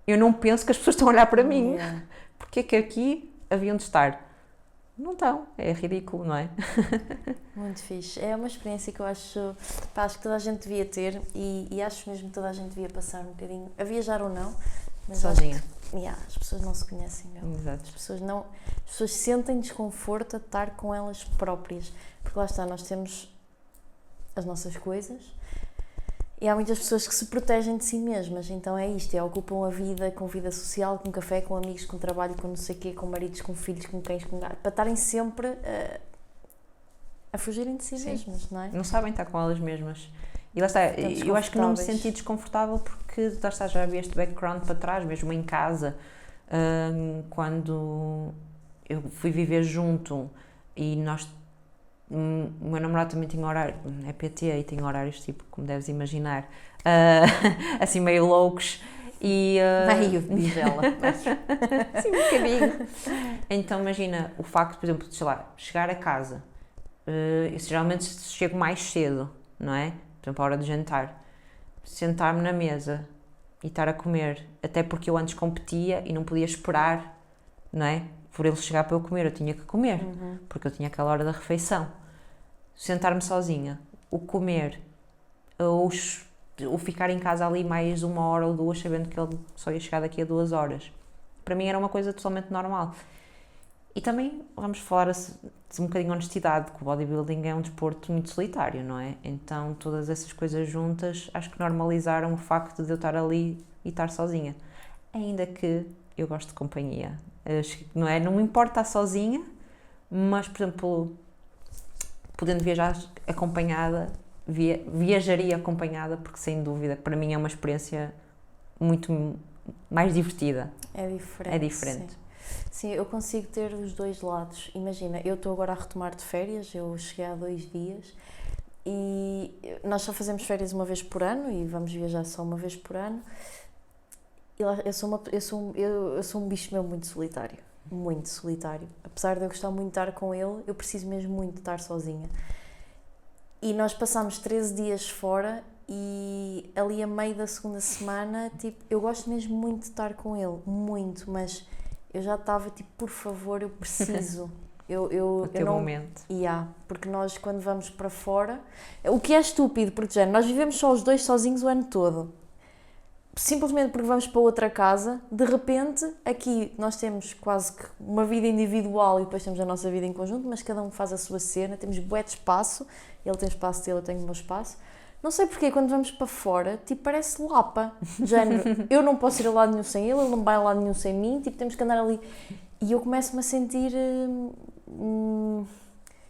Speaker 2: eu não penso que as pessoas estão a olhar para mim, porque é que aqui haviam de estar? Não estão, é ridículo, não é?
Speaker 1: Muito fixe. É uma experiência que eu acho que toda a gente devia ter e acho mesmo que toda a gente devia passar um bocadinho, a viajar ou não, mas
Speaker 2: sozinha.
Speaker 1: As pessoas não se conhecem mesmo.
Speaker 2: Exato.
Speaker 1: As pessoas sentem desconforto a estar com elas próprias, porque lá está, nós temos as nossas coisas e há muitas pessoas que se protegem de si mesmas, então é isto, ocupam a vida com vida social, com café, com amigos, com trabalho, com não sei o quê, com maridos, com filhos, com cães, com gatos, para estarem sempre a fugirem de si mesmas, não é?
Speaker 2: Não sabem estar com elas mesmas. E lá está, eu acho que não me senti desconfortável porque lá está, já havia este background para trás, mesmo em casa, quando eu fui viver junto e o meu namorado também tinha horário, é PT e tem horários tipo, como deves imaginar, assim meio loucos e...
Speaker 1: meio bigela,
Speaker 2: sim, um bocadinho. Então imagina, o facto, por exemplo, de, sei lá, chegar a casa, eu geralmente chego mais cedo, não é? Por exemplo, a hora de jantar, sentar-me na mesa e estar a comer, até porque eu antes competia e não podia esperar, não é? Por ele chegar para eu comer, eu tinha que comer, porque eu tinha aquela hora da refeição. Sentar-me sozinha, o comer, ou ficar em casa ali mais 1 hora ou 2, sabendo que ele só ia chegar daqui a 2 horas. Para mim era uma coisa totalmente normal. E também vamos falar de um bocadinho de honestidade, que o bodybuilding é um desporto muito solitário, não é? Então todas essas coisas juntas acho que normalizaram o facto de eu estar ali e estar sozinha. Ainda que eu gosto de companhia, não é? Não me importa estar sozinha, mas, por exemplo, podendo viajar acompanhada, viajaria acompanhada, porque sem dúvida para mim é uma experiência muito mais divertida.
Speaker 1: É diferente.
Speaker 2: É diferente.
Speaker 1: Sim, eu consigo ter os dois lados. Imagina, eu estou agora a retomar de férias, eu cheguei há 2 dias e nós só fazemos férias uma vez por ano e vamos viajar só uma vez por ano. E lá, eu sou um bicho meu muito solitário. Muito solitário. Apesar de eu gostar muito de estar com ele, eu preciso mesmo muito de estar sozinha. E nós passámos 13 dias fora e ali a meio da segunda semana, tipo, eu gosto mesmo muito de estar com ele, muito, mas eu já estava tipo, por favor, eu preciso.
Speaker 2: O teu
Speaker 1: não,
Speaker 2: momento.
Speaker 1: Porque nós quando vamos para fora, o que é estúpido, porque já, nós vivemos só os dois sozinhos o ano todo. Simplesmente porque vamos para outra casa, de repente, aqui nós temos quase que uma vida individual e depois temos a nossa vida em conjunto, mas cada um faz a sua cena, temos bué de espaço, ele tem espaço dele, eu tenho o meu espaço. Não sei porque quando vamos para fora, tipo, parece lapa, de género, eu não posso ir a lado nenhum sem ele não vai a lado nenhum sem mim, tipo, temos que andar ali. E eu começo-me a sentir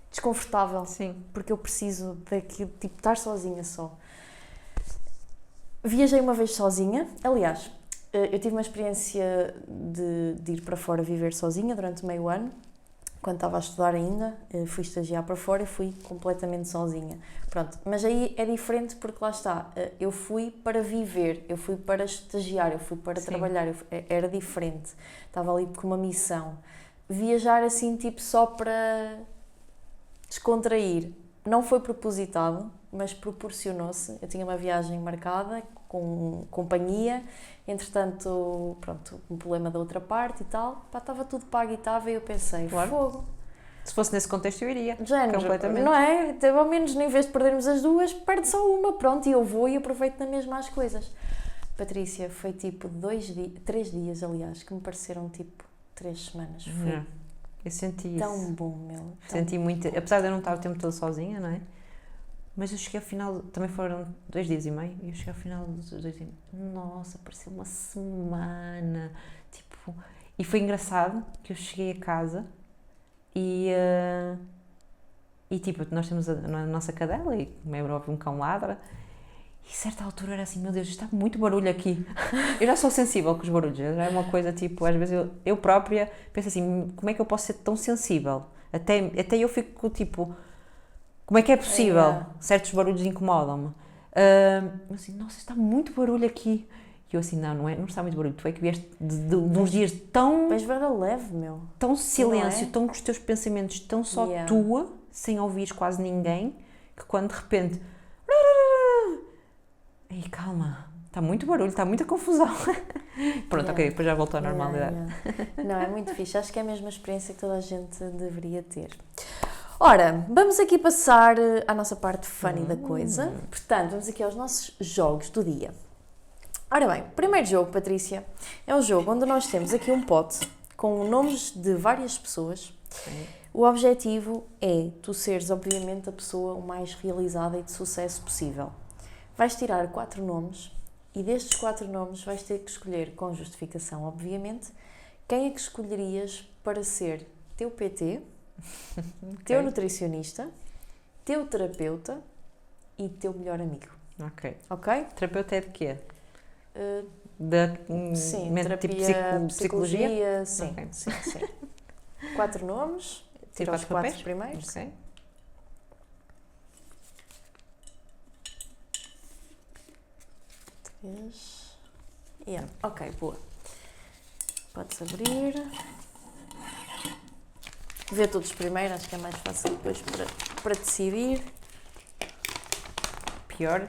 Speaker 1: desconfortável.
Speaker 2: Sim.
Speaker 1: Porque eu preciso daquilo, tipo, estar sozinha só. Viajei uma vez sozinha, aliás, eu tive uma experiência de ir para fora viver sozinha durante meio ano, quando estava a estudar ainda, fui estagiar para fora e fui completamente sozinha. Pronto, mas aí é diferente porque lá está, eu fui para viver, eu fui para estagiar, eu fui para trabalhar, era diferente, estava ali com uma missão. Viajar assim, tipo, só para descontrair, não foi propositado, mas proporcionou-se. Eu tinha uma viagem marcada com companhia, entretanto, pronto, um problema da outra parte e tal, pá, estava tudo pago e estava, e eu pensei,
Speaker 2: claro.
Speaker 1: Fogo.
Speaker 2: Se fosse nesse contexto eu iria,
Speaker 1: Género,
Speaker 2: completamente.
Speaker 1: Não é? Então, ao menos, em vez de perdermos as duas, perde só uma, pronto, e eu vou e aproveito na mesma as coisas. Patrícia, foi tipo 3 dias, aliás, que me pareceram tipo 3 semanas. Foi
Speaker 2: eu senti
Speaker 1: tão
Speaker 2: isso.
Speaker 1: bom, meu.
Speaker 2: Senti muito, apesar de eu não estar o tempo todo sozinha, não é? Mas eu cheguei ao final, também foram 2 dias e meio, e eu cheguei ao final dos 2 dias e meio, nossa, pareceu uma semana, tipo, e foi engraçado que eu cheguei a casa e tipo, nós temos a nossa cadela e, como é óbvio, um cão ladra, e a certa altura era assim, meu Deus, está muito barulho aqui. Eu já sou sensível com os barulhos, já é uma coisa tipo, às vezes eu própria penso assim, como é que eu posso ser tão sensível Até eu fico tipo, como é que é possível?
Speaker 1: Yeah.
Speaker 2: Certos barulhos incomodam-me. Eu assim, nossa, está muito barulho aqui. E eu assim, não está muito barulho. Tu é que vieste de uns dias tão
Speaker 1: Vais ver a leve, meu.
Speaker 2: silêncio,
Speaker 1: Não é?
Speaker 2: tão com os teus pensamentos, tão só
Speaker 1: Yeah.
Speaker 2: tua, sem ouvires quase ninguém, que quando de repente... Ei, calma, está muito barulho, está muita confusão. Pronto,
Speaker 1: Yeah.
Speaker 2: ok, depois já voltou à normalidade.
Speaker 1: Yeah. Não, é muito fixe. Acho que é a mesma experiência que toda a gente deveria ter. Ora, vamos aqui passar à nossa parte funny da coisa. Portanto, vamos aqui aos nossos jogos do dia. Ora bem, o primeiro jogo, Patrícia, é um jogo onde nós temos aqui um pote com nomes de várias pessoas.
Speaker 2: Sim.
Speaker 1: O objetivo é tu seres, obviamente, a pessoa o mais realizada e de sucesso possível. Vais tirar 4 nomes e destes 4 nomes vais ter que escolher, com justificação, obviamente, quem é que escolherias para ser teu PT, teu nutricionista, teu terapeuta e teu melhor amigo.
Speaker 2: Ok.
Speaker 1: Ok?
Speaker 2: Terapeuta é de quê?
Speaker 1: Uh, sim,
Speaker 2: tipo
Speaker 1: terapia,
Speaker 2: psicologia?
Speaker 1: Sim,
Speaker 2: Ok.
Speaker 1: sim. 4 nomes, tira os 4 primeiros.
Speaker 2: Ok.
Speaker 1: Yeah. Ok, boa. Podes abrir. Vê todos primeiro, acho que é mais fácil depois para decidir.
Speaker 2: Pior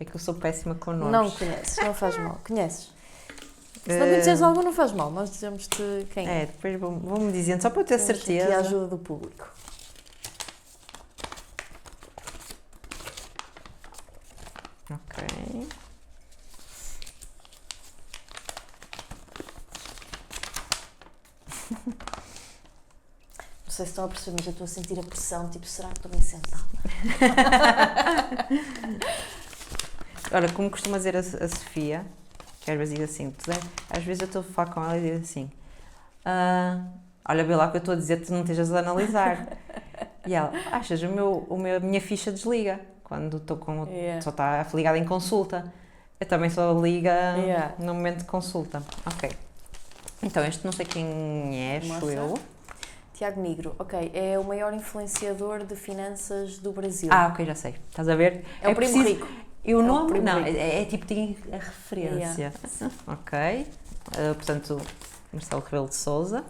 Speaker 2: é que eu sou péssima com nomes.
Speaker 1: Não conheces, não faz mal. Conheces? Se não conheces algum, não faz mal. Nós dizemos-te quem é.
Speaker 2: Depois vou-me dizendo, só para eu ter
Speaker 1: Temos
Speaker 2: certeza.
Speaker 1: aqui a ajuda do público.
Speaker 2: Ok.
Speaker 1: Não sei se estão a perceber, mas eu estou a sentir a pressão. Tipo, será que estou bem sentada?
Speaker 2: Olha, como costuma dizer a Sofia, que às vezes diz assim, às vezes eu estou a falar com ela e digo assim, olha, vê lá o que eu estou a dizer, tu não estejas a analisar. E ela, achas, a minha ficha desliga quando estou com, só está ligada em consulta. Eu também só liga no momento de consulta. Ok. Então, este não sei quem é, acho eu.
Speaker 1: Tiago Nigro, ok, é o maior influenciador de finanças do Brasil.
Speaker 2: Ok, já sei. Estás a ver?
Speaker 1: É o primo rico.
Speaker 2: E o
Speaker 1: É o
Speaker 2: nome?
Speaker 1: primo
Speaker 2: Não,
Speaker 1: rico.
Speaker 2: é tipo, tem a referência. Ok. Portanto, Marcelo Rebelo de Sousa.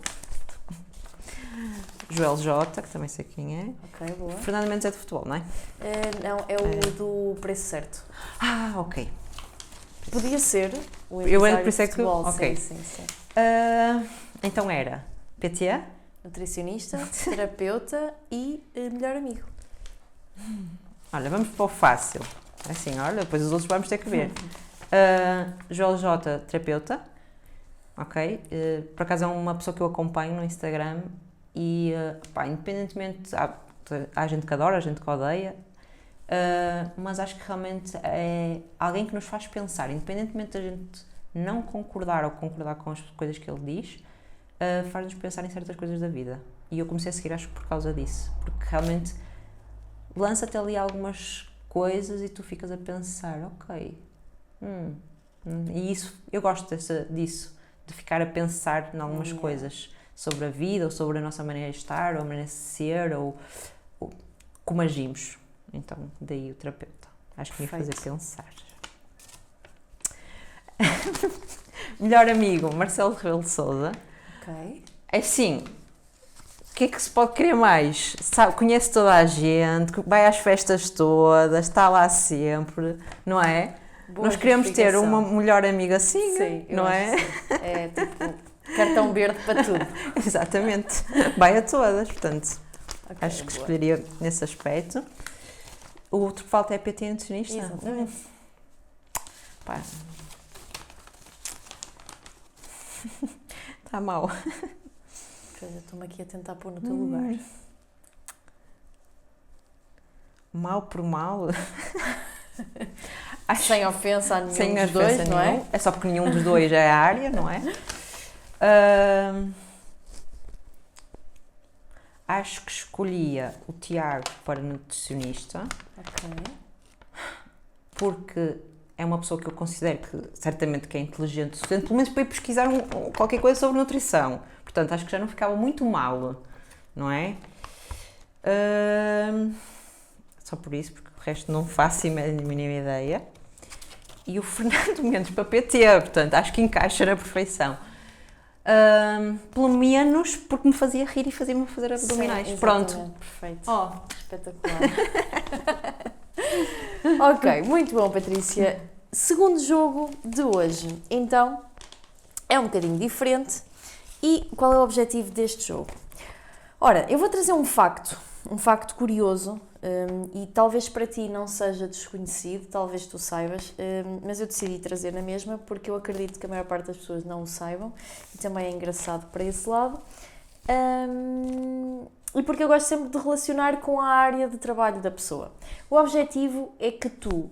Speaker 2: Joel J, que também sei quem é.
Speaker 1: Ok, boa.
Speaker 2: Fernando Mendes é de futebol, não é?
Speaker 1: Não, é o do Preço Certo.
Speaker 2: Ok.
Speaker 1: Podia ser o
Speaker 2: Eu era
Speaker 1: empresário
Speaker 2: por isso
Speaker 1: de
Speaker 2: é que...
Speaker 1: futebol,
Speaker 2: Ok.
Speaker 1: sim.
Speaker 2: Então era PT?
Speaker 1: Nutricionista, terapeuta e melhor amigo.
Speaker 2: Olha, vamos para o fácil. Assim, olha, depois os outros vamos ter que ver. Joel J, terapeuta. Ok? Por acaso é uma pessoa que eu acompanho no Instagram e, independentemente, há gente que adora, há gente que odeia, mas acho que realmente é alguém que nos faz pensar, independentemente da gente não concordar ou concordar com as coisas que ele diz, faz-nos pensar em certas coisas da vida. E eu comecei a seguir, acho que por causa disso, porque realmente lança-te ali algumas coisas e tu ficas a pensar, ok, e isso, eu gosto disso, de ficar a pensar em algumas coisas sobre a vida, ou sobre a nossa maneira de estar, ou a maneira de ser, ou como agimos. Então, daí o terapeuta. Acho que me ia fazer pensar. Melhor amigo, Marcelo Rebelo de Sousa.
Speaker 1: Ok.
Speaker 2: É assim, o que é que se pode querer mais? Sabe, conhece toda a gente, vai às festas todas, está lá sempre, não é?
Speaker 1: Boa
Speaker 2: Nós queremos ter
Speaker 1: justificação.
Speaker 2: uma melhor amiga assim,
Speaker 1: Sim, eu
Speaker 2: não
Speaker 1: acho
Speaker 2: é?
Speaker 1: que sim. É tipo cartão verde para tudo.
Speaker 2: Exatamente. Vai a todas, portanto,
Speaker 1: Okay,
Speaker 2: acho que
Speaker 1: boa.
Speaker 2: escolheria nesse aspecto. O outro que falta é PT nutricionista.
Speaker 1: Exatamente.
Speaker 2: Pá. Está mal.
Speaker 1: Pois, eu estou-me aqui a tentar pôr no teu lugar.
Speaker 2: Mal por mal.
Speaker 1: Sem ofensa a nenhum
Speaker 2: Sem
Speaker 1: dos
Speaker 2: ofensa
Speaker 1: dois, não é?
Speaker 2: É só porque nenhum dos dois é a área, não é? Acho que escolhia o Tiago para nutricionista.
Speaker 1: Ok.
Speaker 2: Porque é uma pessoa que eu considero que certamente que é inteligente o suficiente, pelo menos para ir pesquisar qualquer coisa sobre nutrição. Portanto, acho que já não ficava muito mal, não é? Só por isso, porque o resto não faço a mínima ideia. E o Fernando Mendes para PT, portanto, acho que encaixa na perfeição. Pelo menos porque me fazia rir e fazia-me fazer abdominais.
Speaker 1: Sim,
Speaker 2: Pronto.
Speaker 1: Perfeito.
Speaker 2: Oh.
Speaker 1: Espetacular. Ok, muito bom, Patrícia. Segundo jogo de hoje. Então, é um bocadinho diferente. E qual é o objetivo deste jogo? Ora, eu vou trazer um facto curioso, e talvez para ti não seja desconhecido, talvez tu saibas, mas eu decidi trazer na mesma porque eu acredito que a maior parte das pessoas não o saibam e também é engraçado para esse lado. E porque eu gosto sempre de relacionar com a área de trabalho da pessoa. O objetivo é que tu,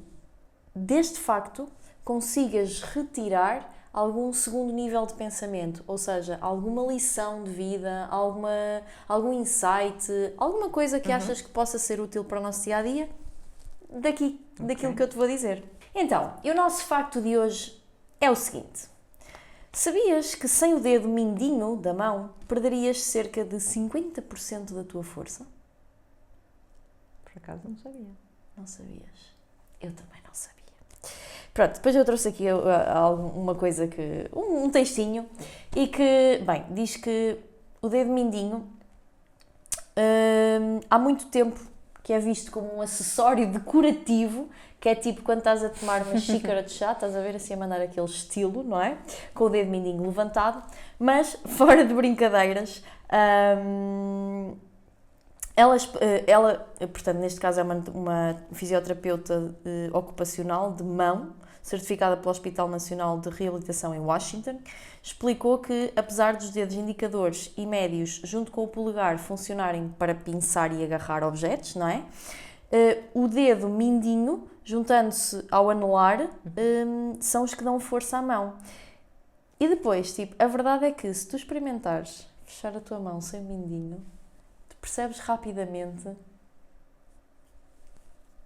Speaker 1: deste facto, consigas retirar algum segundo nível de pensamento, ou seja, alguma lição de vida, algum insight, alguma coisa que achas que possa ser útil para o nosso dia-a-dia, daquilo que eu te vou dizer. Então, e o nosso facto de hoje é o seguinte: sabias que sem o dedo mindinho da mão perderias cerca de 50% da tua força?
Speaker 2: Por acaso não sabia.
Speaker 1: Não sabias? Eu também não sabia. Pronto, depois eu trouxe aqui uma coisa um textinho e que, bem, diz que o dedo mindinho há muito tempo que é visto como um acessório decorativo, que é tipo quando estás a tomar uma xícara de chá, estás a ver assim a mandar aquele estilo, não é? Com o dedo mindinho levantado, mas fora de brincadeiras, ela, portanto, neste caso é uma fisioterapeuta ocupacional de mão, certificada pelo Hospital Nacional de Reabilitação em Washington, explicou que, apesar dos dedos indicadores e médios, junto com o polegar, funcionarem para pinçar e agarrar objetos, não é? O dedo mindinho, juntando-se ao anular, são os que dão força à mão. E depois, tipo, a verdade é que se tu experimentares fechar a tua mão sem o mindinho, percebes rapidamente,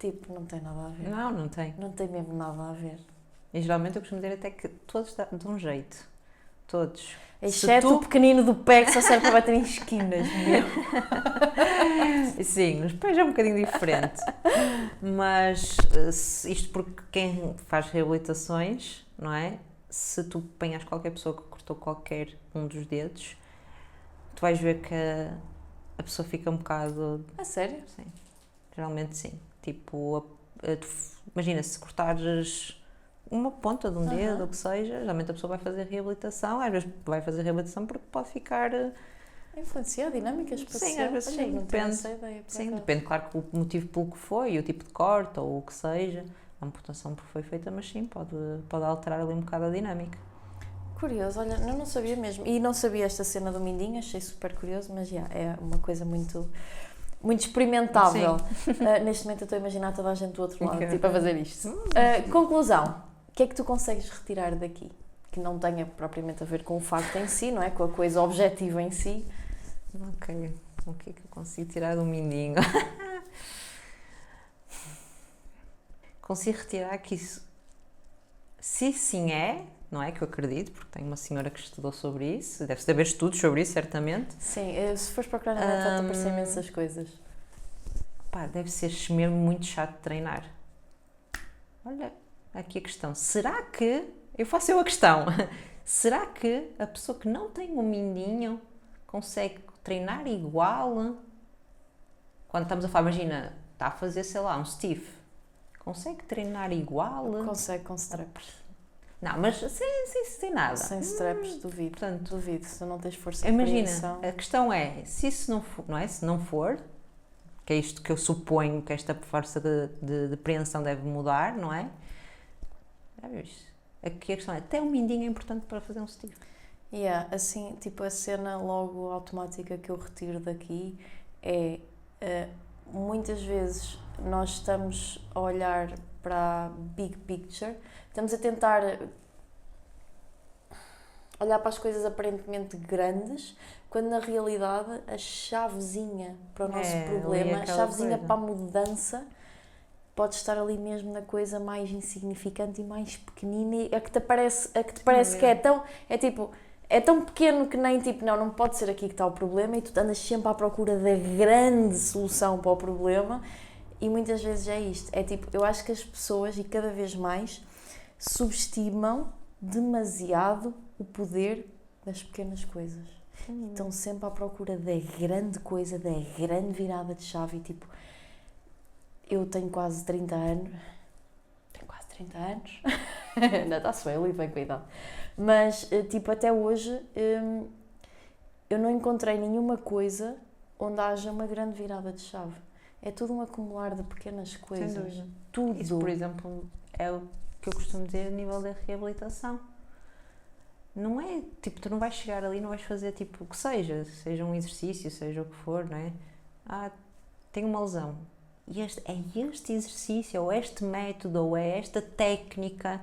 Speaker 1: tipo, não tem nada a ver.
Speaker 2: Não tem.
Speaker 1: Não tem mesmo nada a ver.
Speaker 2: E geralmente eu costumo dizer até que todos dão um jeito. Todos.
Speaker 1: Exceto o pequenino do pé que só serve para bater em esquinas, meu.
Speaker 2: Sim, nos pés é um bocadinho diferente. Mas isto porque quem faz reabilitações, não é? Se tu apanhas qualquer pessoa que cortou qualquer um dos dedos, tu vais ver que a pessoa fica um bocado...
Speaker 1: A sério?
Speaker 2: Sim, geralmente sim. Tipo, imagina, se cortares uma ponta de um dedo, ou o que seja, geralmente a pessoa vai fazer reabilitação, às vezes vai fazer reabilitação porque pode ficar...
Speaker 1: Influenciar dinâmicas espaciais?
Speaker 2: Sim, às vezes sim,
Speaker 1: não
Speaker 2: depende.
Speaker 1: essa ideia,
Speaker 2: Sim, depende, claro, que o motivo pelo que foi, o tipo de corte, ou o que seja, a amputação porque foi feita, mas sim, pode alterar ali um bocado a dinâmica.
Speaker 1: Curioso, olha, eu não sabia mesmo. E não sabia esta cena do mindinho, achei super curioso, mas é uma coisa muito experimentável. Neste momento eu estou a imaginar toda a gente do outro lado, tipo, a fazer isto. Conclusão, o que é que tu consegues retirar daqui? Que não tenha propriamente a ver com o facto em si, não é? Com a coisa objetiva em si.
Speaker 2: Ok, o que é que eu consigo tirar do mindinho? Consigo retirar que isso, se sim é, não é? Que eu acredito, porque tenho uma senhora que estudou sobre isso, deve haver estudos sobre isso, certamente.
Speaker 1: Sim, se fores procurar na net, vai-te aparecer imensas coisas.
Speaker 2: Pá, deve ser mesmo muito chato de treinar. Olha, aqui a questão. Será que... Eu faço a questão. Será que a pessoa que não tem um mindinho consegue treinar igual? Quando estamos a falar, imagina, está a fazer, sei lá, um stiff. Consegue treinar igual? Consegue
Speaker 1: com straps.
Speaker 2: Não, mas sem nada.
Speaker 1: Sem straps, duvido.
Speaker 2: Portanto,
Speaker 1: duvido, se não tens força
Speaker 2: imagina,
Speaker 1: de imagina,
Speaker 2: a questão é, se isso não for, não é? Se não for, que é isto que eu suponho que esta força de preensão deve mudar, não é? Já viste? Aqui a questão é, até o mindinho é importante para fazer um stiff.
Speaker 1: Assim, tipo, a cena logo automática que eu retiro daqui é, muitas vezes nós estamos a olhar para a big picture, estamos a tentar olhar para as coisas aparentemente grandes, quando na realidade a chavezinha para o nosso problema, a chavezinha para a mudança, pode estar ali mesmo na coisa mais insignificante e mais pequenina, a que te parece que é tão... É tipo, é tão pequeno que nem tipo, não pode ser aqui que está o problema, e tu andas sempre à procura da grande solução para o problema, e muitas vezes é isto. É tipo, eu acho que as pessoas, e cada vez mais, subestimam demasiado o poder das pequenas coisas. Estão sempre à procura da grande coisa, da grande virada de chave, e tipo, eu tenho quase 30 anos, ainda está-se bem, eu lido bem com a idade, mas tipo, até hoje eu não encontrei nenhuma coisa onde haja uma grande virada de chave. É tudo um acumular de pequenas coisas.
Speaker 2: Sem dúvida.
Speaker 1: Tudo.
Speaker 2: Isso, por exemplo, é o que eu costumo dizer a nível da reabilitação. Não é, tipo, tu não vais chegar ali, não vais fazer, tipo, o que seja um exercício, seja o que for, não é? Tenho uma lesão. E este exercício, ou este método, ou é esta técnica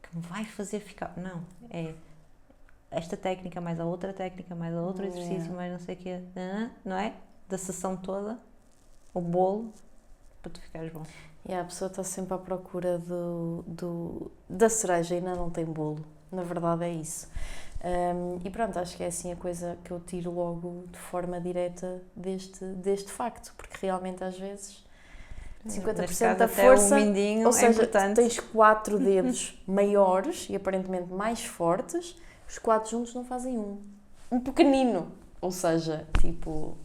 Speaker 2: que me vai fazer ficar... Não, é esta técnica, mais a outra técnica, mais a outro exercício, mais não sei o quê, não é? Da sessão toda, o bolo, para tu ficares bom.
Speaker 1: E a pessoa está sempre à procura da cereja e ainda não tem bolo. Na verdade é isso. E pronto, acho que é assim a coisa que eu tiro logo de forma direta deste facto, porque realmente às vezes 50% da força,
Speaker 2: o mindinho,
Speaker 1: ou seja,
Speaker 2: é importante.
Speaker 1: tens 4 dedos maiores e aparentemente mais fortes, os 4 juntos não fazem um pequenino, ou seja, tipo,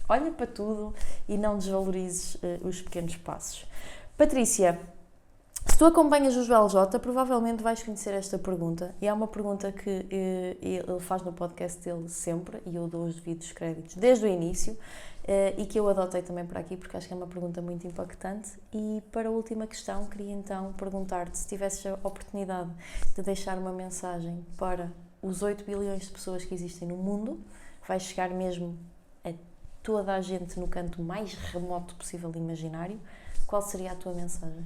Speaker 1: olha para tudo e não desvalorizes os pequenos passos. Patrícia, se tu acompanhas o Joel J, provavelmente vais conhecer esta pergunta, e é uma pergunta que ele faz no podcast dele sempre, e eu dou os devidos créditos desde o início, e que eu adotei também para aqui, porque acho que é uma pergunta muito impactante. E para a última questão, queria então perguntar-te se tivesses a oportunidade de deixar uma mensagem para os 8 bilhões de pessoas que existem no mundo, vai chegar mesmo a toda a gente no canto mais remoto possível e imaginário, qual seria a tua mensagem?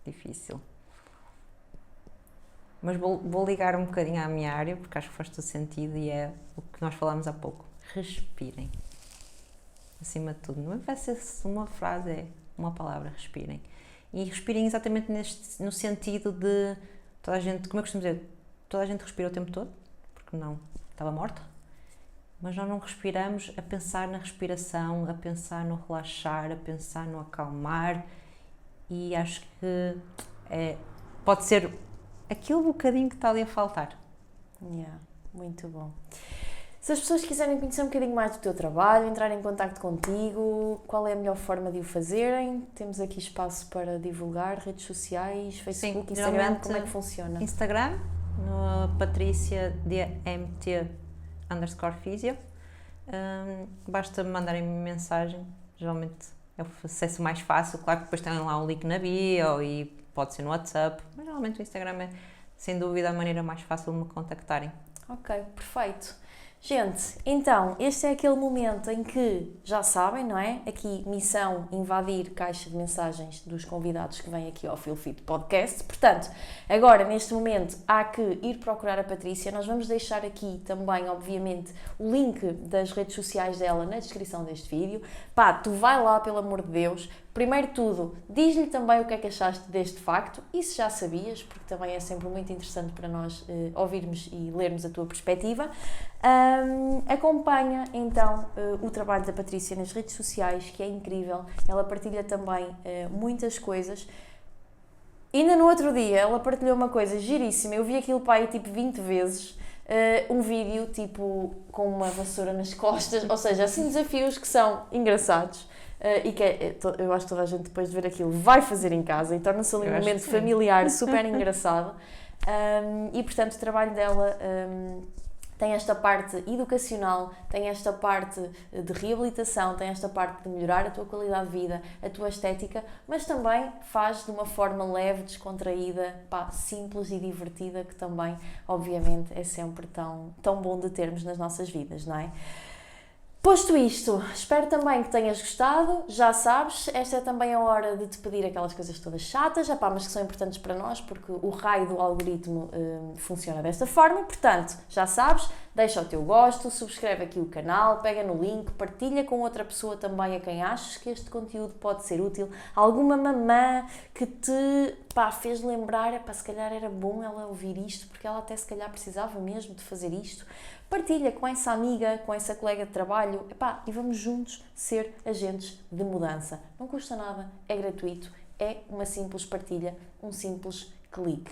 Speaker 2: Difícil. Mas vou ligar um bocadinho à minha área, porque acho que faz todo sentido, e é o que nós falámos há pouco. Respirem. Acima de tudo. Não vai ser uma frase, é uma palavra, respirem. E respirem exatamente no sentido de toda a gente, como eu costumo dizer, toda a gente respira o tempo todo, porque não estava morta, mas nós não respiramos a pensar na respiração, a pensar no relaxar, a pensar no acalmar, e acho que pode ser aquele bocadinho que está ali a faltar.
Speaker 1: Muito bom. Se as pessoas quiserem conhecer um bocadinho mais do teu trabalho, entrar em contacto contigo, qual é a melhor forma de o fazerem? Temos aqui espaço para divulgar, redes sociais, Facebook, Instagram, como é que funciona?
Speaker 2: Instagram, no patriciadmt_physio. Basta mandarem-me mensagem, geralmente é o acesso mais fácil. Claro que depois tem lá um link na bio e pode ser no WhatsApp, mas geralmente o Instagram é, sem dúvida, a maneira mais fácil de me contactarem.
Speaker 1: Ok, perfeito. Gente, então, este é aquele momento em que, já sabem, não é? Aqui, missão, invadir caixa de mensagens dos convidados que vêm aqui ao Feel Fit Podcast. Portanto, agora, neste momento, há que ir procurar a Patrícia. Nós vamos deixar aqui também, obviamente, o link das redes sociais dela na descrição deste vídeo. Pá, tu vai lá, pelo amor de Deus. Primeiro de tudo, diz-lhe também o que é que achaste deste facto, e se já sabias, porque também é sempre muito interessante para nós ouvirmos e lermos a tua perspectiva. Acompanha então o trabalho da Patrícia nas redes sociais, que é incrível. Ela partilha também muitas coisas. Ainda no outro dia ela partilhou uma coisa giríssima, eu vi aquilo para aí tipo 20 vezes, um vídeo tipo com uma vassoura nas costas, ou seja, assim desafios que são engraçados. E que eu acho que toda a gente depois de ver aquilo vai fazer em casa e torna-se ali um momento familiar super engraçado. E portanto o trabalho dela tem esta parte educacional, tem esta parte de reabilitação, tem esta parte de melhorar a tua qualidade de vida, a tua estética, mas também faz de uma forma leve, descontraída, simples e divertida, que também obviamente é sempre tão bom de termos nas nossas vidas, não é? Posto isto, espero também que tenhas gostado. Já sabes, esta é também a hora de te pedir aquelas coisas todas chatas, mas que são importantes para nós, porque o raio do algoritmo funciona desta forma. Portanto, já sabes, deixa o teu gosto, subscreve aqui o canal, pega no link, partilha com outra pessoa também a quem achas que este conteúdo pode ser útil. Alguma mamã que te fez lembrar, se calhar era bom ela ouvir isto, porque ela até se calhar precisava mesmo de fazer isto. Partilha com essa amiga, com essa colega de trabalho, e vamos juntos ser agentes de mudança. Não custa nada, é gratuito, é uma simples partilha, um simples clique.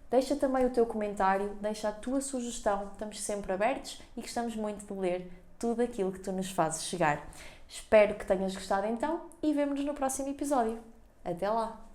Speaker 1: Deixa também o teu comentário, deixa a tua sugestão, estamos sempre abertos e gostamos muito de ler tudo aquilo que tu nos fazes chegar. Espero que tenhas gostado então e vemo-nos no próximo episódio. Até lá!